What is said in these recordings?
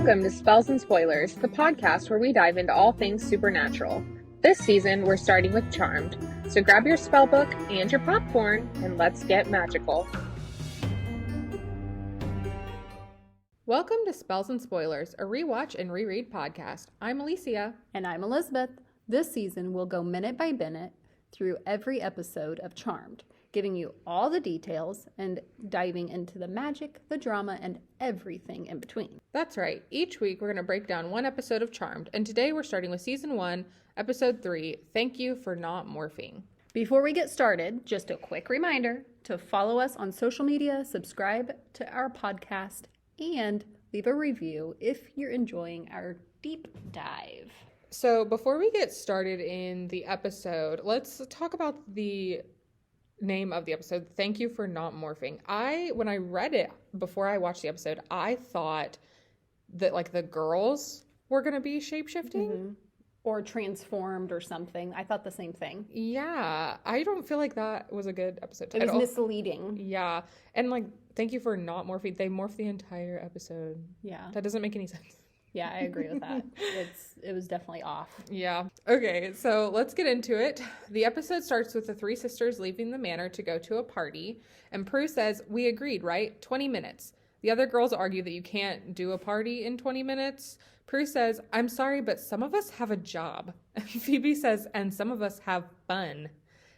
Welcome to Spells and Spoilers, the podcast where we dive into all things supernatural. This season, we're starting with Charmed, so grab your spellbook and your popcorn, and let's get magical. Welcome to Spells and Spoilers, a rewatch and reread podcast. I'm Aleacia. And I'm Elizabeth. This season, we'll go minute by minute through every episode of Charmed, giving you all the details and diving into the magic, the drama, and everything in between. That's right. Each week, we're going to break down one episode of Charmed, and today we're starting with Season 1, Episode 3, Thank You for Not Morphing. Before we get started, just a quick reminder to follow us on social media, subscribe to our podcast, and leave a review if you're enjoying our deep dive. So before we get started in the episode, let's talk about the name of the episode, Thank You for Not Morphing. When I read it before I watched the episode, I thought that like the girls were going to be shape-shifting. Mm-hmm. Or transformed or something. I thought the same thing. Yeah. I don't feel like that was a good episode title. It was misleading. Yeah. And like, thank you for not morphing. They morphed the entire episode. Yeah. That doesn't make any sense. Yeah, I agree with that. It was definitely off. Yeah. Okay, so let's get into it. The episode starts with the three sisters leaving the manor to go to a party, and Prue says, "We agreed, right? 20 minutes." The other girls argue that you can't do a party in 20 minutes. Prue says, "I'm sorry, but some of us have a job." Phoebe says, "And some of us have fun."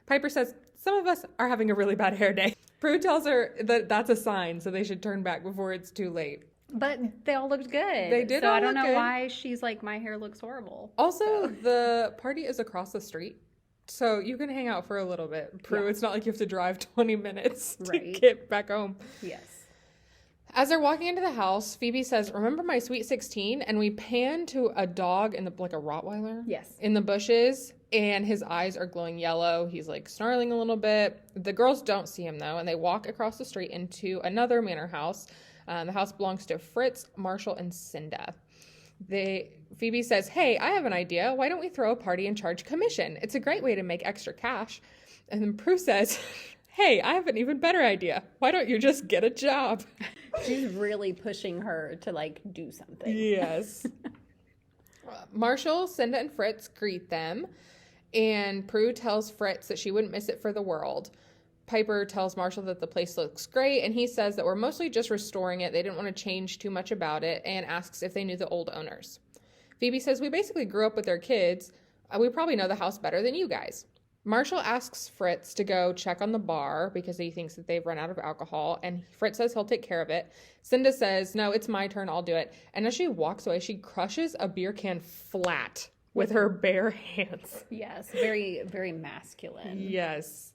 Piper says, "Some of us are having a really bad hair day." Prue tells her that that's a sign, so they should turn back before it's too late. But they all looked good. They did. So all I don't look know good. why she's like, my hair looks horrible. Also, the party is across the street, so you can hang out for a little bit. Prue, It's not like you have to drive 20 minutes to get back home. Yes. As they're walking into the house, Phoebe says, "Remember my sweet 16?" And we pan to a dog like a Rottweiler. Yes. In the bushes, and his eyes are glowing yellow. He's like snarling a little bit. The girls don't see him though, and they walk across the street into another manor house. The house belongs to Fritz, Marshall, and Cinda. Phoebe says, "Hey, I have an idea. Why don't we throw a party and charge commission? It's a great way to make extra cash." And then Prue says, "Hey, I have an even better idea. Why don't you just get a job?" She's really pushing her to like do something. Yes. Marshall, Cinda, and Fritz greet them, and Prue tells Fritz that she wouldn't miss it for the world. Piper tells Marshall that the place looks great, and he says that we're mostly just restoring it. They didn't want to change too much about it, and asks if they knew the old owners. Phoebe says, "We basically grew up with their kids. We probably know the house better than you guys." Marshall asks Fritz to go check on the bar because he thinks that they've run out of alcohol, and Fritz says he'll take care of it. Cinda says, "No, it's my turn. I'll do it." And as she walks away, she crushes a beer can flat with her bare hands. Yes, very, very masculine. Yes.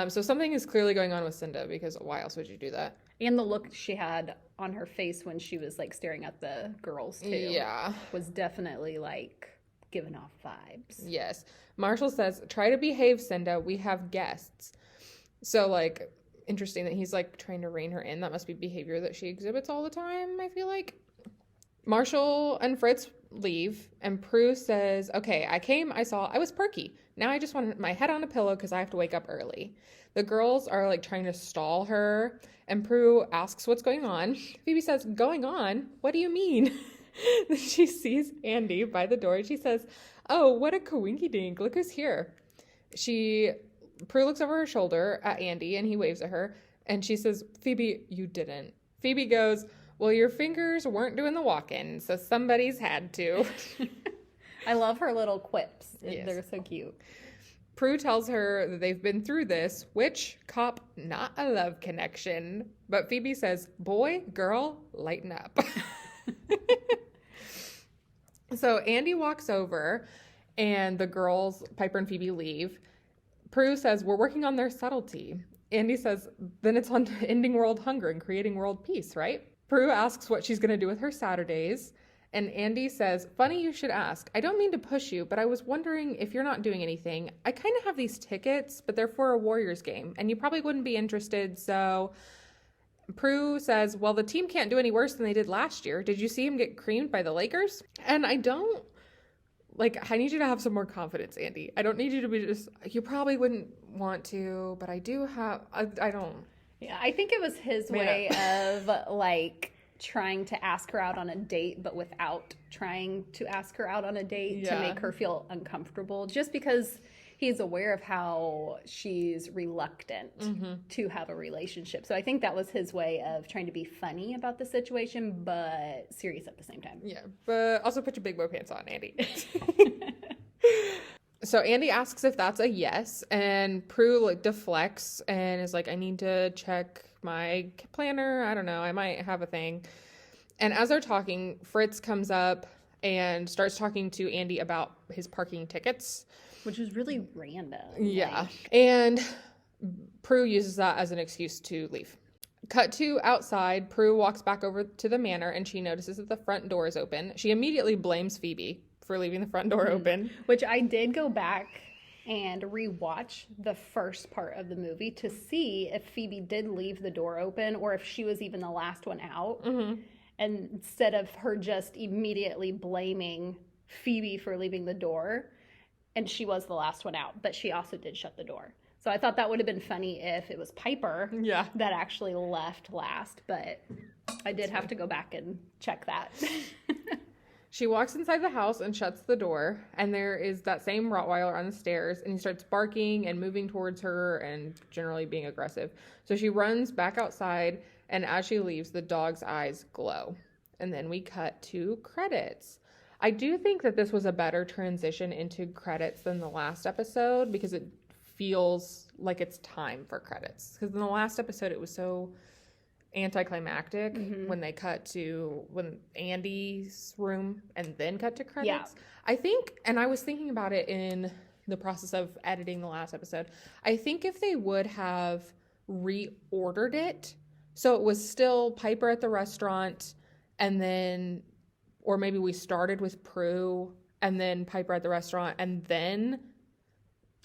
So something is clearly going on with Cinda, because why else would you do that? And the look she had on her face when she was like staring at the girls too. Yeah. Was definitely like giving off vibes. Yes. Marshall says, "Try to behave, Cinda. We have guests." So like, interesting that he's like trying to rein her in. That must be behavior that she exhibits all the time, I feel like. Marshall and Fritz leave, and Prue says, "Okay, I came, I saw, I was perky. Now I just want my head on a pillow because I have to wake up early." The girls are like trying to stall her, and Prue asks what's going on. Phoebe says, "Going on? What do you mean?" Then she sees Andy by the door, and she says, "Oh, what a coinky-dink. Look who's here." Prue looks over her shoulder at Andy, and he waves at her, and she says, "Phoebe, you didn't." Phoebe goes, "Well, your fingers weren't doing the walking, so somebody's had to." I love her little quips. Yes. They're so cute. Prue tells her that they've been through this, which, cop, not a love connection. But Phoebe says, "Boy, girl, lighten up." So Andy walks over, and the girls, Piper and Phoebe, leave. Prue says, "We're working on their subtlety." Andy says, "Then it's on ending world hunger and creating world peace, right?" Prue asks what she's going to do with her Saturdays, and Andy says, "Funny you should ask. I don't mean to push you, but I was wondering if you're not doing anything. I kind of have these tickets, but they're for a Warriors game, and you probably wouldn't be interested, so..." Prue says, "Well, the team can't do any worse than they did last year. Did you see him get creamed by the Lakers?" And I need you to have some more confidence, Andy. I don't need you to be just, you probably wouldn't want to, but I do have, I don't. Yeah, I think it was his way of like trying to ask her out on a date, but without trying to ask her out on a date to make her feel uncomfortable, just because he's aware of how she's reluctant to have a relationship. So I think that was his way of trying to be funny about the situation, but serious at the same time. Yeah, but also put your big boy pants on, Andy. So Andy asks if that's a yes, and Prue like deflects and is like, I need to check my planner. I don't know. I might have a thing. And as they're talking, Fritz comes up and starts talking to Andy about his parking tickets. Which is really random. Yeah. And Prue uses that as an excuse to leave. Cut to outside. Prue walks back over to the manor and she notices that the front door is open. She immediately blames Phoebe for leaving the front door open. Which I did go back and rewatch the first part of the movie to see if Phoebe did leave the door open or if she was even the last one out. And instead of her just immediately blaming Phoebe for leaving the door, and she was the last one out, but she also did shut the door. So I thought that would have been funny if it was Piper that actually left last, but I did have to go back and check that. She walks inside the house and shuts the door, and there is that same Rottweiler on the stairs, and he starts barking and moving towards her and generally being aggressive. So she runs back outside, and as she leaves, the dog's eyes glow. And then we cut to credits. I do think that this was a better transition into credits than the last episode because it feels like it's time for credits. Because in the last episode, it was so anticlimactic when they cut to Andy's room and then cut to credits. I think, and I was thinking about it in the process of editing the last episode, I think if they would have reordered it so it was still Piper at the restaurant and then, or maybe we started with Prue and then Piper at the restaurant and then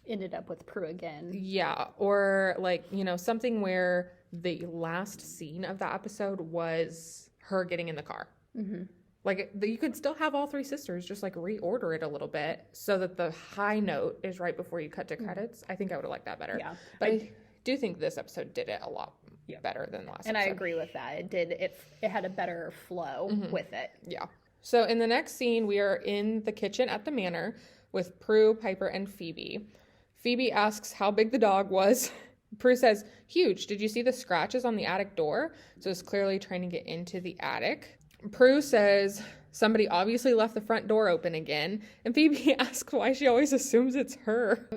ended up with Prue again. Yeah, or like, you know, something where the last scene of that episode was her getting in the car. Like, you could still have all three sisters, just like reorder it a little bit so that the high note is right before you cut to credits. I think I would have liked that better. Yeah. But I do think this episode did it a lot better than the last and episode. I agree with that. It did. It had a better flow with it. Yeah. So in the next scene, we are in the kitchen at the manor with Prue, Piper, and Phoebe. Phoebe asks how big the dog was. Prue says, huge. Did you see the scratches on the attic door? So it's clearly trying to get into the attic. Prue says somebody obviously left the front door open again. And Phoebe asks why she always assumes it's her.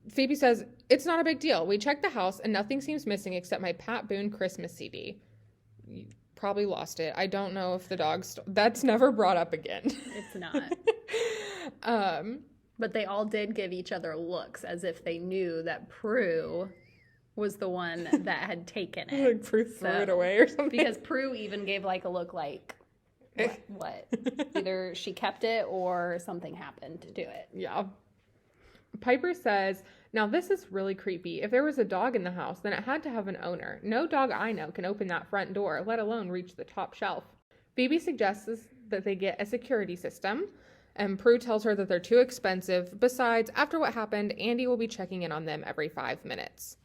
Phoebe says, it's not a big deal. We checked the house and nothing seems missing except my Pat Boone Christmas CD. You probably lost it. I don't know if the dog's... That's never brought up again. It's not. But they all did give each other looks as if they knew that Prue was the one that had taken it. Like Prue threw it away or something. Because Prue even gave like a look like, what? Either she kept it or something happened to it. Yeah. Piper says, now this is really creepy. If there was a dog in the house, then it had to have an owner. No dog I know can open that front door, let alone reach the top shelf. Phoebe suggests that they get a security system, and Prue tells her that they're too expensive. Besides, after what happened, Andy will be checking in on them every 5 minutes.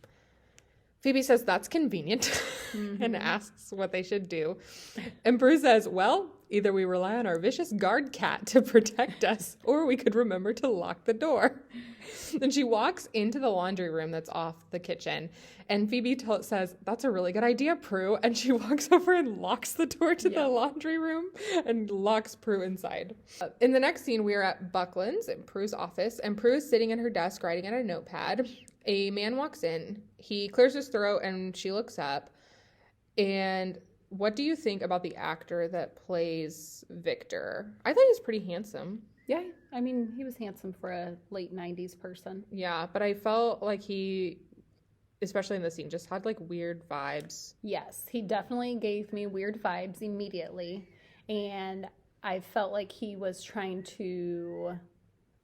Phoebe says that's convenient and asks what they should do. And Prue says, well, either we rely on our vicious guard cat to protect us, or we could remember to lock the door. Then she walks into the laundry room that's off the kitchen. And Phoebe says, that's a really good idea, Prue. And she walks over and locks the door to the laundry room and locks Prue inside. In the next scene, we are at Buckland's in Prue's office. And Prue is sitting at her desk writing on a notepad. A man walks in. He clears his throat and she looks up. And what do you think about the actor that plays Victor? I thought he was pretty handsome. Yeah, I mean, he was handsome for a late 90s person. Yeah, but I felt like he, especially in the scene, just had like weird vibes. Yes, he definitely gave me weird vibes immediately. And I felt like he was trying to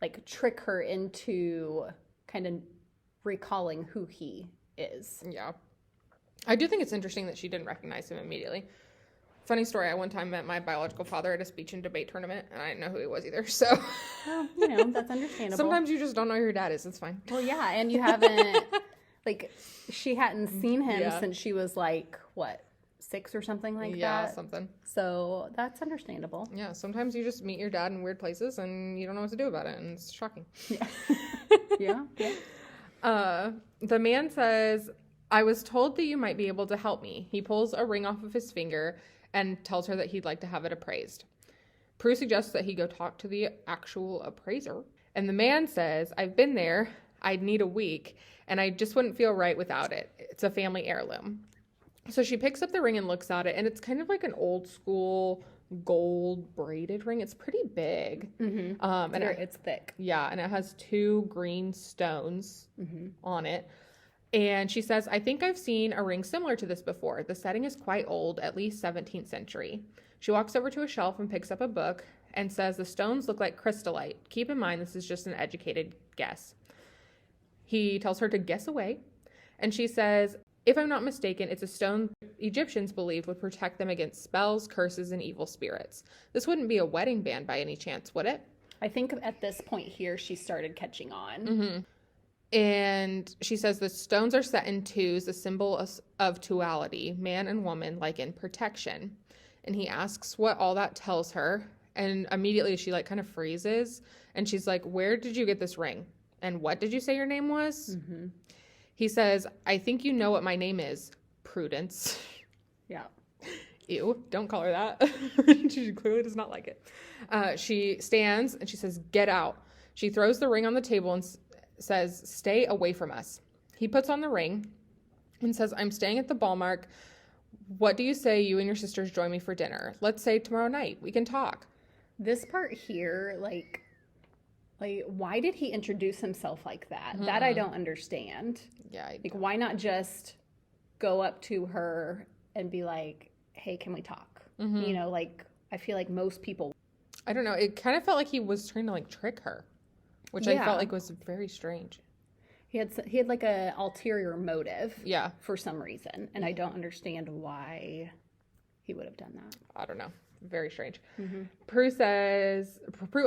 like trick her into kind of recalling who he is. Yeah. I do think it's interesting that she didn't recognize him immediately. Funny story, I one time met my biological father at a speech and debate tournament, and I didn't know who he was either, so... Well, you know, that's understandable. Sometimes you just don't know who your dad is, it's fine. Well, yeah, and you haven't, like, she hadn't seen him since she was, like, what, 6 or something like Yeah, that. something. So that's understandable. Yeah, sometimes you just meet your dad in weird places and you don't know what to do about it, and it's shocking. Yeah. Yeah. The man says, I was told that you might be able to help me. He pulls a ring off of his finger and tells her that he'd like to have it appraised. Prue suggests that he go talk to the actual appraiser. And the man says, I've been there. I'd need a week, and I just wouldn't feel right without it. It's a family heirloom. So she picks up the ring and looks at it, and it's kind of like an old school gold braided ring. It's pretty big. Mm-hmm. It's thick. Yeah, and it has 2 green stones on it. And she says, I think I've seen a ring similar to this before. The setting is quite old, at least 17th century. She walks over to a shelf and picks up a book and says, the stones look like crystallite. Keep in mind, this is just an educated guess. He tells her to guess away. And she says, if I'm not mistaken, it's a stone Egyptians believed would protect them against spells, curses, and evil spirits. This wouldn't be a wedding band by any chance, would it? I think at this point here, she started catching on. Mm-hmm. And she says the stones are set in twos, a symbol of duality, man and woman, like in protection. And he asks what all that tells her. And immediately she like kind of freezes. And she's like, where did you get this ring? And what did you say your name was? Mm-hmm. He says, I think you know what my name is, Prudence. Yeah. Ew, don't call her that. She clearly does not like it. She stands and she says, get out. She throws the ring on the table and says, stay away from us. He puts on the ring and says, I'm staying at the Ballmark. What do you say you and your sisters join me for dinner? Let's say tomorrow night. We can talk. This part here, like why did he introduce himself like that? That I don't understand. Yeah. Why not just go up to her and be like, hey, can we talk? You know, like, I feel like most people. I don't know. It kind of felt like he was trying to like trick her, which I felt like was very strange. He had like a ulterior motive. Yeah. For some reason. And I don't understand why he would have done that. I don't know. Very strange. Prue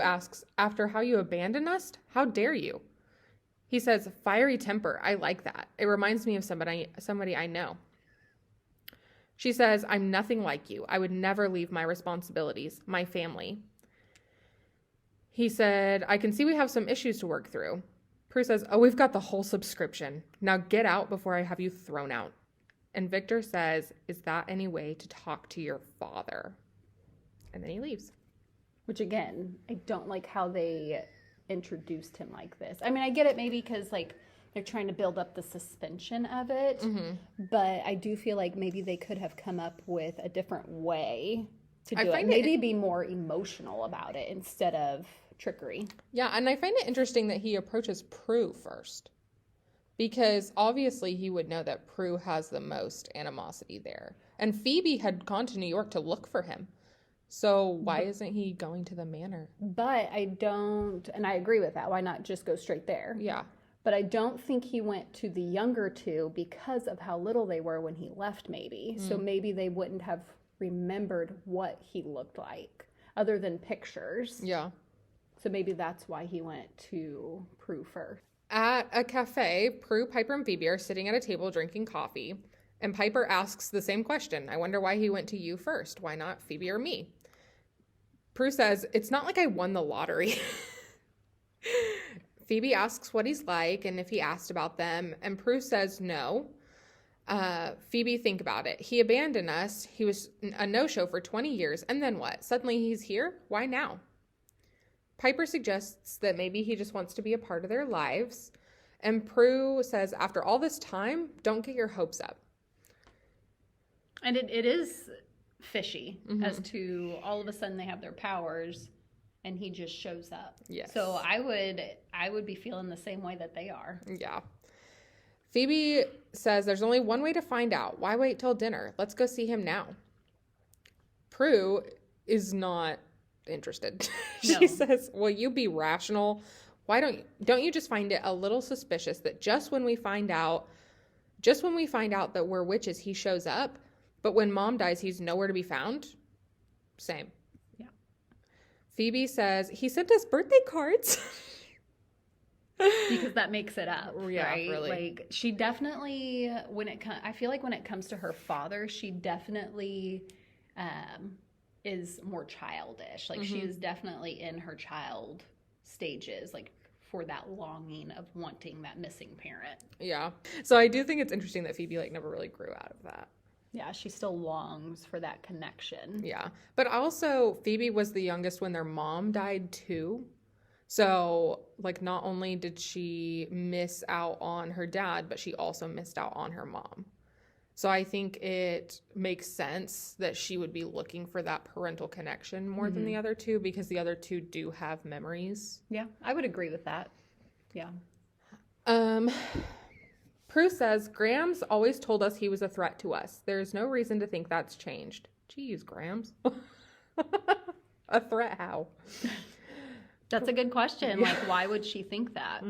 asks, after how you abandoned us, how dare you? He says, fiery temper. I like that. It reminds me of somebody I know. She says, I'm nothing like you. I would never leave my responsibilities, my family. He said, I can see we have some issues to work through. Prue says, oh, we've got the whole subscription. Now get out before I have you thrown out. And Victor says, is that any way to talk to your father? And then he leaves. Which, again, I don't like how they introduced him like this. I mean, I get it maybe because, like, they're trying to build up the suspension of it. But I do feel like maybe they could have come up with a different way to do it. Maybe be more emotional about it instead of trickery. Yeah, and I find it interesting that he approaches Prue first. Because obviously he would know that Prue has the most animosity there. And Phoebe had gone to New York to look for him. So why isn't he going to the manor? But I don't, and I agree with that. Why not just go straight there? Yeah. But I don't think he went to the younger two because of how little they were when he left, maybe. So maybe they wouldn't have remembered what he looked like other than pictures. Yeah. So maybe that's why he went to Prue first. At a cafe, Prue, Piper, and Phoebe are sitting at a table drinking coffee. And Piper asks the same question. I wonder why he went to you first. Why not Phoebe or me? Prue says, it's not like I won the lottery. Phoebe asks what he's like and if he asked about them. And Prue says no. Phoebe, think about it. He abandoned us. He was a no-show for 20 years. And then what? Suddenly he's here? Why now? Piper suggests that maybe he just wants to be a part of their lives. And Prue says, after all this time, don't get your hopes up. And it is fishy as to all of a sudden they have their powers and he just shows up. Yes. So I would be feeling the same way that they are. Yeah. Phoebe says there's only one way to find out. Why wait till dinner? Let's go see him now. Prue is not interested. No. She says, "Will you be rational? Why don't you just find it a little suspicious that just when we find out that we're witches, he shows up, but when Mom dies, he's nowhere to be found?" Same. Yeah. Phoebe says, "He sent us birthday cards." Because that makes it up, Yeah, right? really. Like, she definitely, I feel like when it comes to her father, she definitely is more childish. Like, she is definitely in her child stages, like, for that longing of wanting that missing parent. Yeah. So I do think it's interesting that Phoebe, like, never really grew out of that. Yeah, she still longs for that connection. Yeah. But also, Phoebe was the youngest when their mom died, too. So, like, not only did she miss out on her dad, but she also missed out on her mom. So I think it makes sense that she would be looking for that parental connection more than the other two, because the other two do have memories. Yeah, I would agree with that. Yeah. Prue says, Grams always told us he was a threat to us. There's no reason to think that's changed. Geez, Grams. A threat how? That's a good question. Like, why would she think that?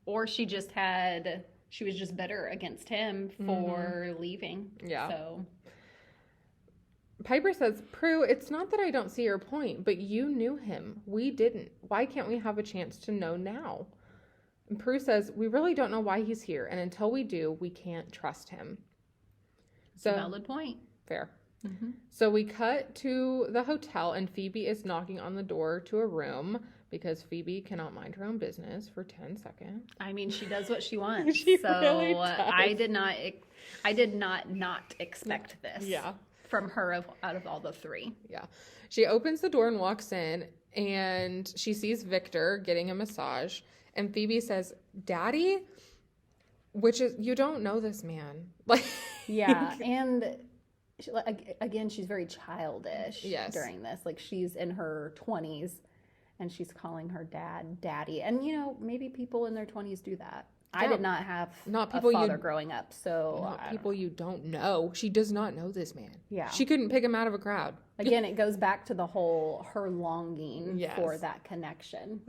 Or she was just bitter against him for leaving. Yeah. So Piper says, Prue, it's not that I don't see your point, but you knew him. We didn't. Why can't we have a chance to know now? And Prue says, we really don't know why he's here, and until we do, we can't trust him. it's a valid point. Fair. So we cut to the hotel, and Phoebe is knocking on the door to a room because Phoebe cannot mind her own business for 10 seconds. I mean, she does what she wants. She so really does. I did not expect this. Yeah. From her out of all the three. Yeah. She opens the door and walks in, and she sees Victor getting a massage, and Phoebe says, Daddy? Which is, you don't know this man. Like, Yeah, and again, she's very childish during this. Like, she's in her 20s, and she's calling her dad Daddy. And, you know, maybe people in their 20s do that. I did not have a father growing up, so... Not people you don't know. She does not know this man. Yeah. She couldn't pick him out of a crowd. Again, it goes back to the whole, her longing Yes. for that connection.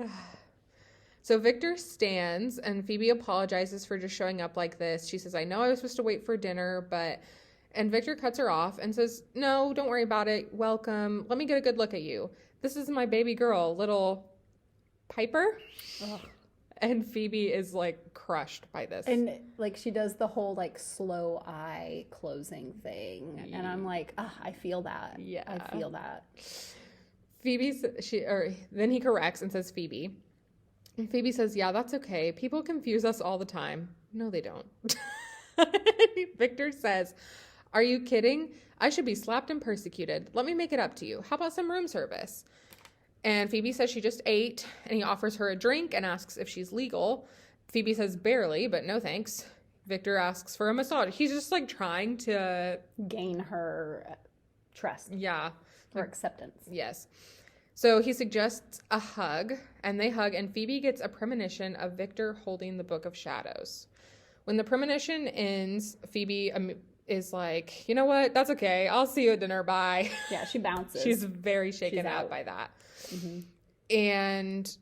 So Victor stands, and Phoebe apologizes for just showing up like this. She says, I know I was supposed to wait for dinner, but... And Victor cuts her off and says, no, don't worry about it. Welcome. Let me get a good look at you. This is my baby girl, little Piper. Ugh. And Phoebe is, like, crushed by this. And, like, she does the whole, like, slow eye closing thing. And I'm like, I feel that. Yeah. I feel that. Then he corrects and says Phoebe. And Phoebe says, yeah, that's okay. People confuse us all the time. No, they don't. Victor says, are you kidding? I should be slapped and persecuted. Let me make it up to you. How about some room service? And Phoebe says she just ate, and he offers her a drink and asks if she's legal. Phoebe says barely, but no thanks. Victor asks for a massage. He's just, like, trying to... gain her trust. Yeah. Or acceptance. Yes. So he suggests a hug, and they hug, and Phoebe gets a premonition of Victor holding the Book of Shadows. When the premonition ends, Phoebe is like, you know what? That's okay. I'll see you at dinner. Bye. Yeah, she bounces. She's very shaken out by that. And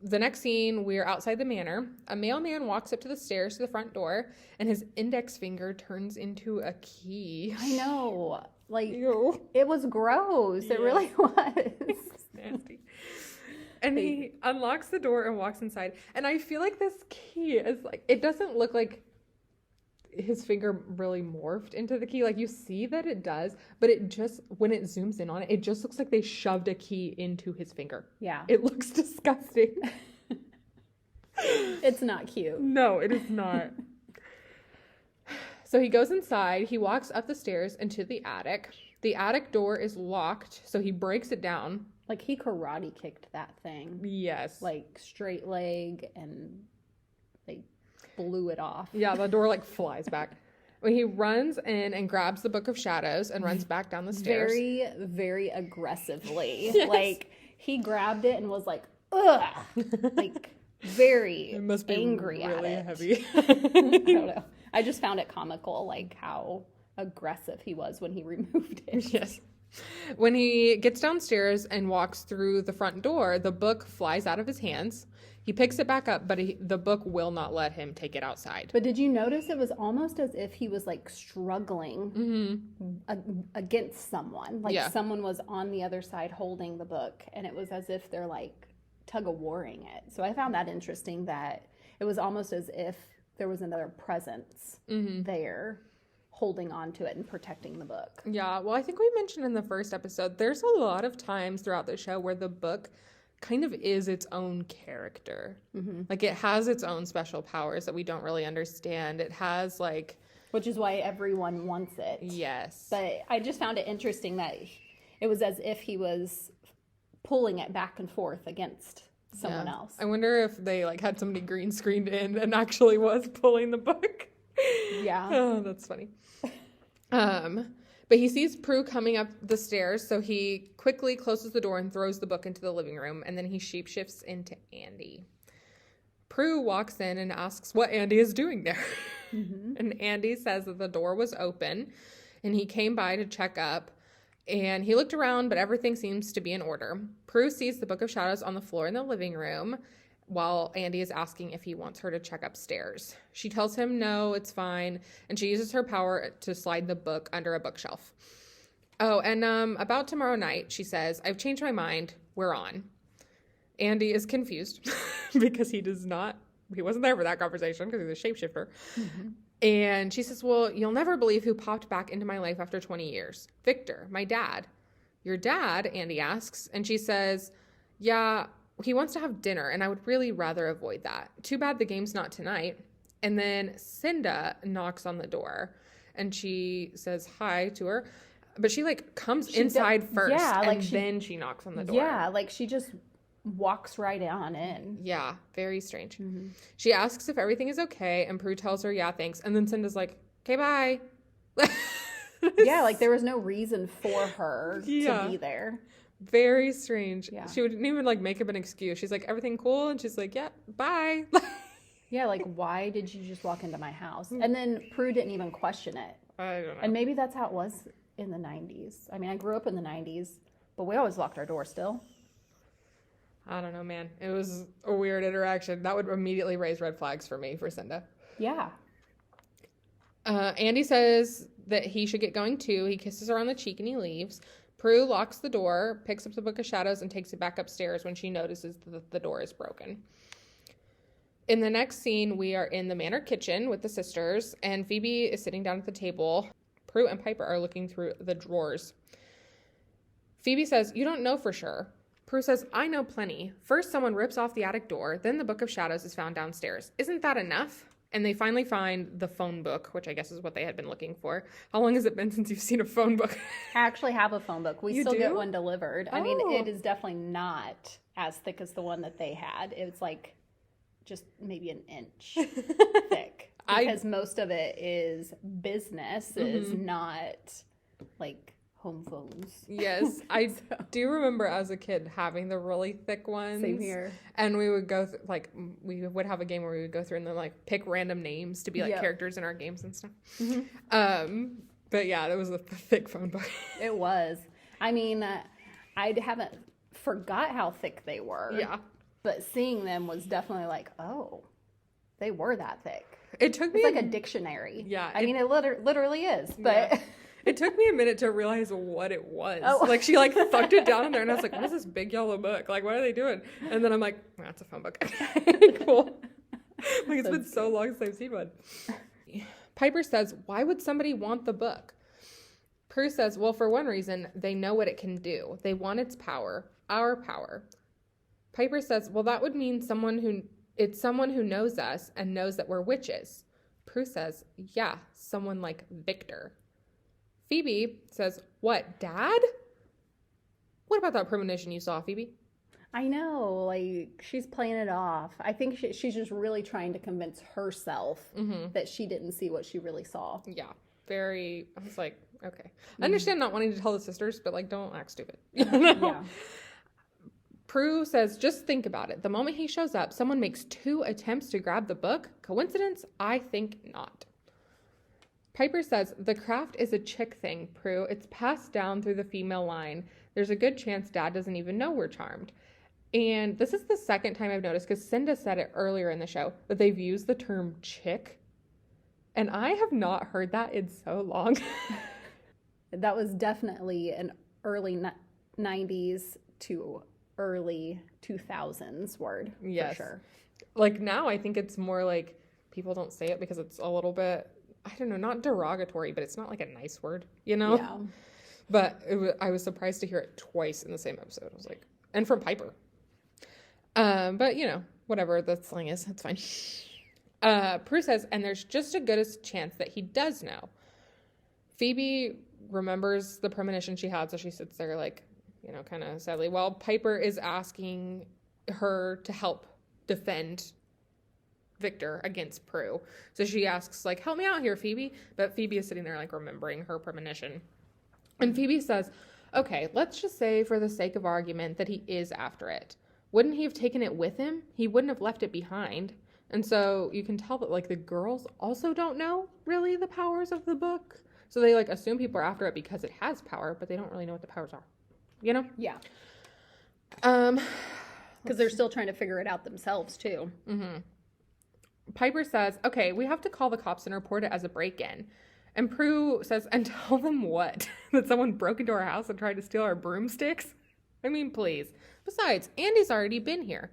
the next scene, we're outside the manor. A mailman walks up to the stairs to the front door, and his index finger turns into a key. I know. Like, Ew. it was gross. It really was. It's nasty. And he unlocks the door and walks inside. And I feel like this key is, like, it doesn't look like his finger really morphed into the key. Like, you see that it does, but it just, when it zooms in on it, it just looks like they shoved a key into his finger. Yeah. It looks disgusting. It's not cute. No, it is not. So he goes inside. He walks up the stairs into the attic. The attic door is locked, so he breaks it down. Like, he karate kicked that thing. Yes. Like, straight leg, and they blew it off. Yeah, the door, like, flies back. When he runs in and grabs the Book of Shadows and runs back down the stairs. Very, very aggressively. Yes. Like, he grabbed it and was like, ugh. Like, very It must be angry really at it. heavy. I don't know. I just found it comical, like, how aggressive he was when he removed it. Yes. When he gets downstairs and walks through the front door, the book flies out of his hands. He picks it back up, but the book will not let him take it outside. But did you notice it was almost as if he was, like, struggling against someone? Like, someone was on the other side holding the book, and it was as if they're, like, tug-of-warring it. So I found that interesting that it was almost as if there was another presence there holding on to it and protecting the book. Yeah, well, I think we mentioned in the first episode, there's a lot of times throughout the show where the book kind of is its own character. Like, it has its own special powers that we don't really understand. It has, like... Which is why everyone wants it. Yes. But I just found it interesting that it was as if he was pulling it back and forth against someone else. I wonder if they, like, had somebody green screened in and actually was pulling the book. Yeah. Oh, that's funny. But he sees Prue coming up the stairs, so he quickly closes the door and throws the book into the living room, and then he shapeshifts into Andy. Prue walks in and asks what Andy is doing there. And Andy says that the door was open, and he came by to check up, and he looked around, but everything seems to be in order. Prue sees the Book of Shadows on the floor in the living room, while Andy is asking if he wants her to check upstairs. She tells him no, it's fine, and she uses her power to slide the book under a bookshelf. Oh, and about tomorrow night, she says, I've changed my mind. We're on. Andy is confused because he wasn't there for that conversation because he's a shapeshifter. And she says, well, you'll never believe who popped back into my life after 20 years. Victor, my dad. Your dad? Andy asks. And she says, yeah, he wants to have dinner, and I would really rather avoid that. Too bad the game's not tonight. And then Cinda knocks on the door, and she says hi to her. But she, like, comes inside first, and then she knocks on the door. Yeah, like, she just walks right on in. Yeah, very strange. She asks if everything is okay, and Prue tells her, yeah, thanks. And then Cinda's like, okay, bye. Yeah, like, there was no reason for her to be there. Very strange. Yeah. She wouldn't even, like, make up an excuse. She's like, everything cool? And she's like, yeah, bye. Yeah, like, why did you just walk into my house? And then Prue didn't even question it. I don't know. And maybe that's how it was in the 90s. I mean, I grew up in the 90s, but we always locked our door still. I don't know, man. It was a weird interaction. That would immediately raise red flags for me, for Cinda. Yeah. Andy says that he should get going, too. He kisses her on the cheek and he leaves. Prue locks the door, picks up the Book of Shadows, and takes it back upstairs when she notices that the door is broken. In the next scene, we are in the manor kitchen with the sisters, and Phoebe is sitting down at the table. Prue and Piper are looking through the drawers. Phoebe says, you don't know for sure. Prue says, I know plenty. First, someone rips off the attic door, then the Book of Shadows is found downstairs. Isn't that enough? And they finally find the phone book, which I guess is what they had been looking for. How long has it been since you've seen a phone book? I actually have a phone book. We still get one delivered. Oh. I mean, it is definitely not as thick as the one that they had. It's like just maybe an inch thick. Because most of it is business, is not like home phones. Yes, I do remember as a kid having the really thick ones. Same here. And we would go we would have a game where we would go through and then like pick random names to be like characters in our games and stuff. But yeah, it was a thick phone book. It was. I mean, I haven't forgot how thick they were. Yeah. But seeing them was definitely like, oh, they were that thick. It took me like a dictionary. Yeah. I mean, it literally is, but. Yeah. It took me a minute to realize what it was. Oh. Like, she, like, thucked it down in there, and I was like, what is this big yellow book? Like, what are they doing? And then I'm like, that's a phone book. Cool. Like, it's been so long since I've seen one. Piper says, why would somebody want the book? Prue says, well, for one reason, they know what it can do. They want its power, our power. Piper says, well, that would mean someone who knows us and knows that we're witches. Prue says, yeah, someone like Victor. Phoebe says, what, Dad? What about that premonition you saw, Phoebe? I know, like, she's playing it off. I think she's just really trying to convince herself that she didn't see what she really saw. Yeah, I was like, okay. I understand not wanting to tell the sisters, but, like, don't act stupid. Yeah. Prue says, just think about it. The moment he shows up, someone makes 2 attempts to grab the book. Coincidence? I think not. Piper says, the craft is a chick thing, Prue. It's passed down through the female line. There's a good chance Dad doesn't even know we're charmed. And this is the second time I've noticed, because Cinda said it earlier in the show, that they've used the term chick. And I have not heard that in so long. That was definitely an early 90s to early 2000s word, yes. for sure. Like, now I think it's more like people don't say it because it's a little bit, I don't know, not derogatory, but it's not like a nice word, you know? Yeah. But I was surprised to hear it twice in the same episode. I was like, and from Piper. But, you know, whatever the slang is, that's fine. Prue says, and there's just a good chance that he does know. Phoebe remembers the premonition she had, so she sits there like, you know, kind of sadly, while Piper is asking her to help defend Victor against Prue. So she asks, like, help me out here, Phoebe. But Phoebe is sitting there, like, remembering her premonition. And Phoebe says, okay, let's just say for the sake of argument that he is after it. Wouldn't he have taken it with him? He wouldn't have left it behind. And so you can tell that, like, the girls also don't know, really, the powers of the book. So they, like, assume people are after it because it has power, but they don't really know what the powers are. You know? Yeah. Because they're still trying to figure it out themselves, too. Mm-hmm. Piper says, okay, we have to call the cops and report it as a break-in. And Prue says, and tell them what? That someone broke into our house and tried to steal our broomsticks? I mean, please. Besides, Andy's already been here.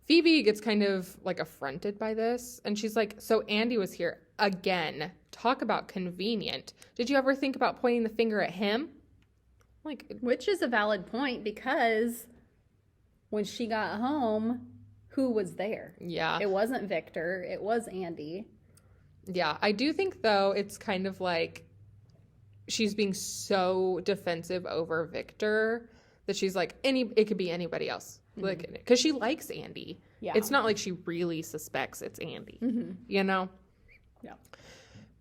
Phoebe gets kind of, like, affronted by this. And she's like, so Andy was here again. Talk about convenient. Did you ever think about pointing the finger at him? Like, which is a valid point because when she got home, who was there? Yeah. It wasn't Victor. It was Andy. Yeah. I do think, though, it's kind of like she's being so defensive over Victor that she's like, it could be anybody else. Mm-hmm. Like, because she likes Andy. Yeah. It's not like she really suspects it's Andy. Mm-hmm. You know? Yeah.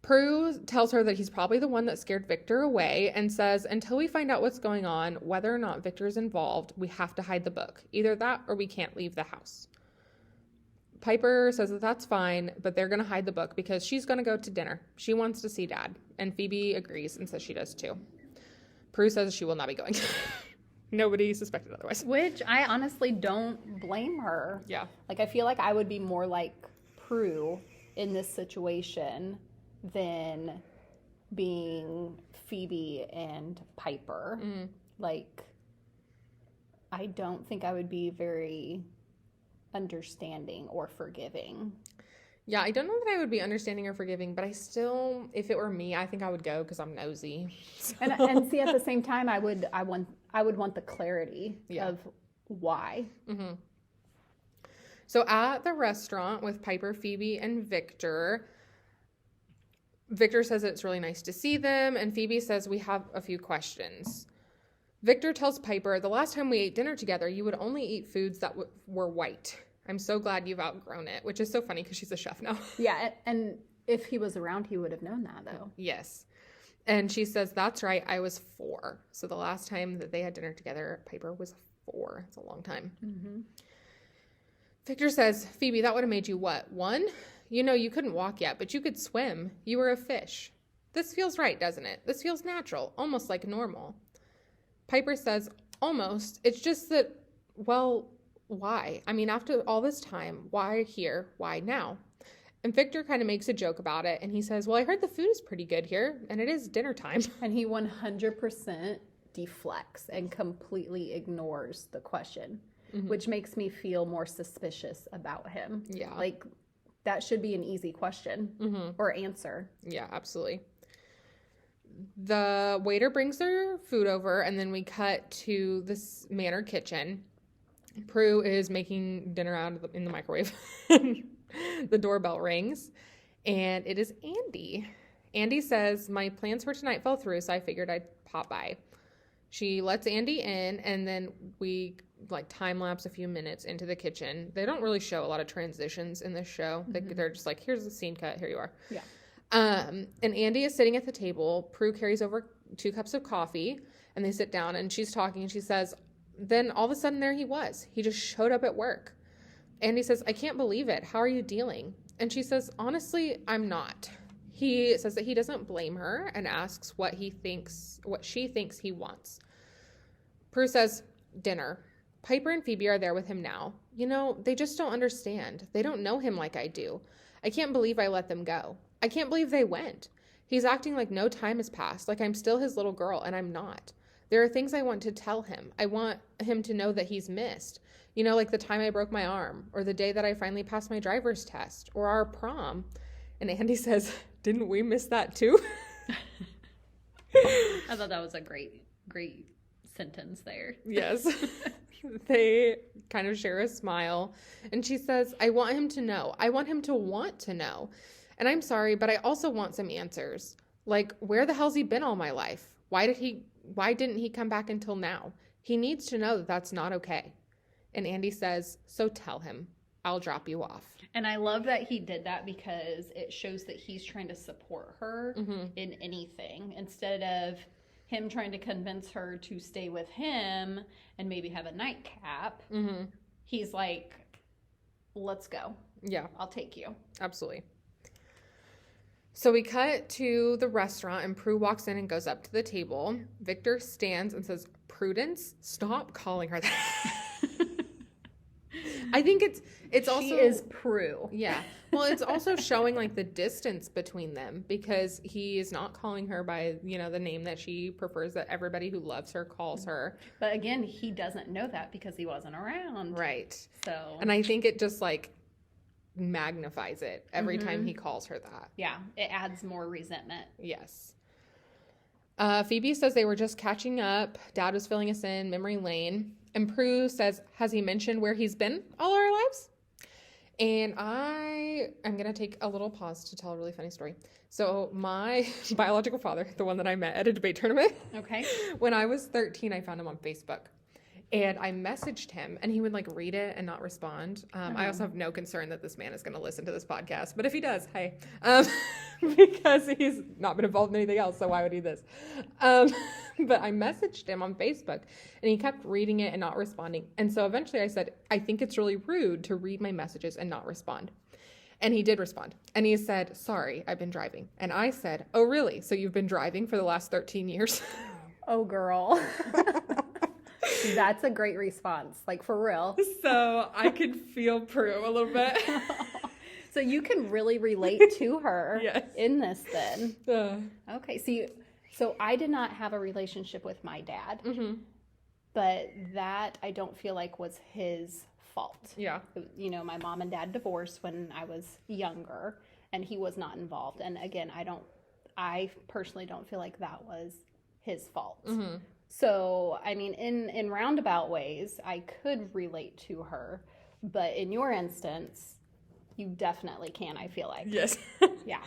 Prue tells her that he's probably the one that scared Victor away and says, until we find out what's going on, whether or not Victor's involved, we have to hide the book. Either that or we can't leave the house. Piper says that that's fine, but they're going to hide the book because she's going to go to dinner. She wants to see Dad. And Phoebe agrees and says she does too. Prue says she will not be going. Nobody suspected otherwise. Which I honestly don't blame her. Yeah. Like, I feel like I would be more like Prue in this situation than being Phoebe and Piper. Mm. Like, I don't think I would be very understanding or forgiving. Yeah, I don't know that I would be understanding or forgiving, but I still, if it were me, I think I would go because I'm nosy. So. And see, at the same time, I would want the clarity Yeah. of why. Mm-hmm. So at the restaurant with Piper, Phoebe, and Victor, Victor says it's really nice to see them, and Phoebe says we have a few questions. Victor tells Piper, the last time we ate dinner together, you would only eat foods that were white. I'm so glad you've outgrown it, which is so funny because she's a chef now. Yeah, and if he was around, he would have known that, though. Yes. And she says, that's right, I was 4. So the last time that they had dinner together, Piper was 4. It's a long time. Mm-hmm. Victor says, Phoebe, that would have made you what, 1? You know, you couldn't walk yet, but you could swim. You were a fish. This feels right, doesn't it? This feels natural, almost like normal. Piper says, almost. It's just that, well, why? I mean, after all this time, why here? Why now? And Victor kind of makes a joke about it, and he says, well, I heard the food is pretty good here, and it is dinner time. And he 100% deflects and completely ignores the question, Mm-hmm. which makes me feel more suspicious about him. Yeah. Like, that should be an easy question Mm-hmm. or answer. Yeah, absolutely. The waiter brings their food over, and then we cut to this manor kitchen. Prue is making dinner in the microwave. The doorbell rings, and it is Andy. Andy says, my plans for tonight fell through, so I figured I'd pop by. She lets Andy in, and then we time-lapse a few minutes into the kitchen. They don't really show a lot of transitions in this show. Mm-hmm. They're just like, here's the scene cut, here you are. Yeah. And Andy is sitting at the table. Prue carries over 2 cups of coffee, and they sit down, and she's talking, and she says, then all of a sudden there he was. He just showed up at work. Andy says, I can't believe it. How are you dealing? And she says, honestly, I'm not. He says that he doesn't blame her and asks what she thinks he wants. Prue says, dinner. Piper and Phoebe are there with him now. You know, they just don't understand. They don't know him like I do. I can't believe I let them go. I can't believe they went. He's acting like no time has passed, like I'm still his little girl, and I'm not. There are things I want to tell him. I want him to know that he's missed. You know, like the time I broke my arm, or the day that I finally passed my driver's test, or our prom. And Andy says, didn't we miss that too? I thought that was a great sentence there. Yes. They kind of share a smile. And she says, I want him to know. I want him to want to know. And I'm sorry, but I also want some answers. Like, where the hell's he been all my life? Why didn't he come back until now? He needs to know that that's not okay. And Andy says, so tell him. I'll drop you off. And I love that he did that because it shows that he's trying to support her in anything instead of him trying to convince her to stay with him and maybe have a nightcap. He's like, let's go. Yeah. I'll take you. Absolutely. So we cut to the restaurant and Prue walks in and goes up to the table. Victor stands and says, Prudence, stop calling her that. I think it's also... She is Prue. Yeah. Well, it's also showing like the distance between them because he is not calling her by, you know, the name that she prefers that everybody who loves her calls her. But again, he doesn't know that because he wasn't around. Right. So... And I think it just like magnifies it every time he calls her that. Yeah. It adds more resentment. Yes. Phoebe says they were just catching up. Dad was filling us in memory lane. And Prue says, has he mentioned where he's been all our lives? And I'm going to take a little pause to tell a really funny story. So my biological father, the one that I met at a debate tournament. Okay. When I was 13, I found him on Facebook. And I messaged him, and he would, like, read it and not respond. I also have no concern that this man is going to listen to this podcast. But if he does, hey. Because he's not been involved in anything else, so why would he do this? But I messaged him on Facebook, and he kept reading it and not responding. And so eventually I said, I think it's really rude to read my messages and not respond. And he did respond. And he said, sorry, I've been driving. And I said, oh, really? So you've been driving for the last 13 years? Oh, girl. That's a great response. Like, for real. So I could feel Prue a little bit. So you can really relate to her in this then. Okay. So I did not have a relationship with my dad. But that I don't feel like was his fault. Yeah. You know, my mom and dad divorced when I was younger and he was not involved. And again, I personally don't feel like that was his fault. So, I mean, in roundabout ways, I could relate to her, but in your instance, you definitely can, I feel like. Yes. Yeah.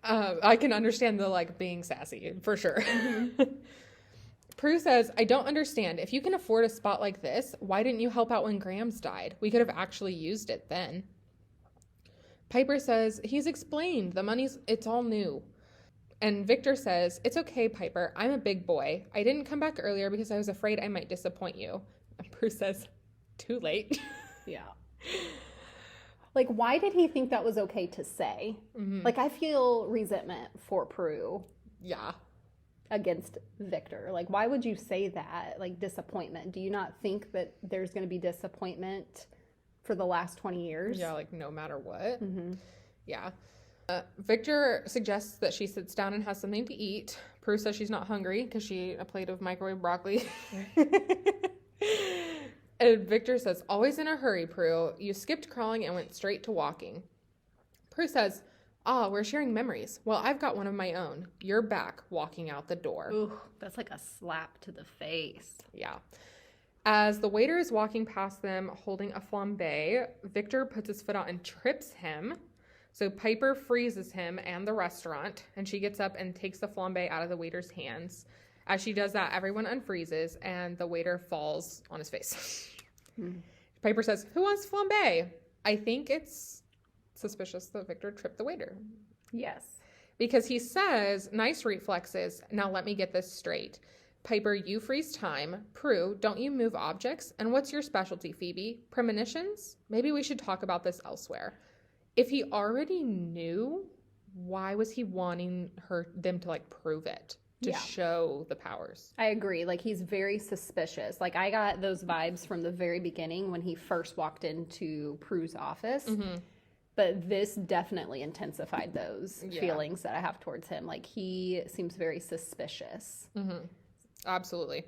I can understand the, like, being sassy, for sure. Prue says, I don't understand. If you can afford a spot like this, why didn't you help out when Grams died? We could have actually used it then. Piper says, he's explained. It's all new. And Victor says, it's okay, Piper. I'm a big boy. I didn't come back earlier because I was afraid I might disappoint you. And Prue says, too late. Yeah. Like, why did he think that was okay to say? Like, I feel resentment for Prue. Yeah. Against Victor. Like, why would you say that? Like, disappointment. Do you not think that there's going to be disappointment for the last 20 years? Yeah, like, no matter what. Yeah. Victor suggests that she sits down and has something to eat. Prue says she's not hungry because she ate a plate of microwave broccoli. And Victor says, always in a hurry, Prue. You skipped crawling and went straight to walking. Prue says, we're sharing memories. Well, I've got one of my own. You're back, walking out the door. Ooh, that's like a slap to the face. Yeah. As the waiter is walking past them holding a flambe, Victor puts his foot out and trips him. So Piper freezes him and the restaurant, and she gets up and takes the flambe out of the waiter's hands. As she does that, everyone unfreezes, and the waiter falls on his face. Piper says, who wants flambe? I think it's suspicious that Victor tripped the waiter. Yes. Because he says, nice reflexes, now let me get this straight. Piper, you freeze time. Prue, don't you move objects? And what's your specialty, Phoebe? Premonitions? Maybe we should talk about this elsewhere. If he already knew, why was he wanting them to, like, prove it? To show the powers. I agree. Like, he's very suspicious. Like, I got those vibes from the very beginning when he first walked into Prue's office. But this definitely intensified those feelings that I have towards him. Like, he seems very suspicious. Absolutely.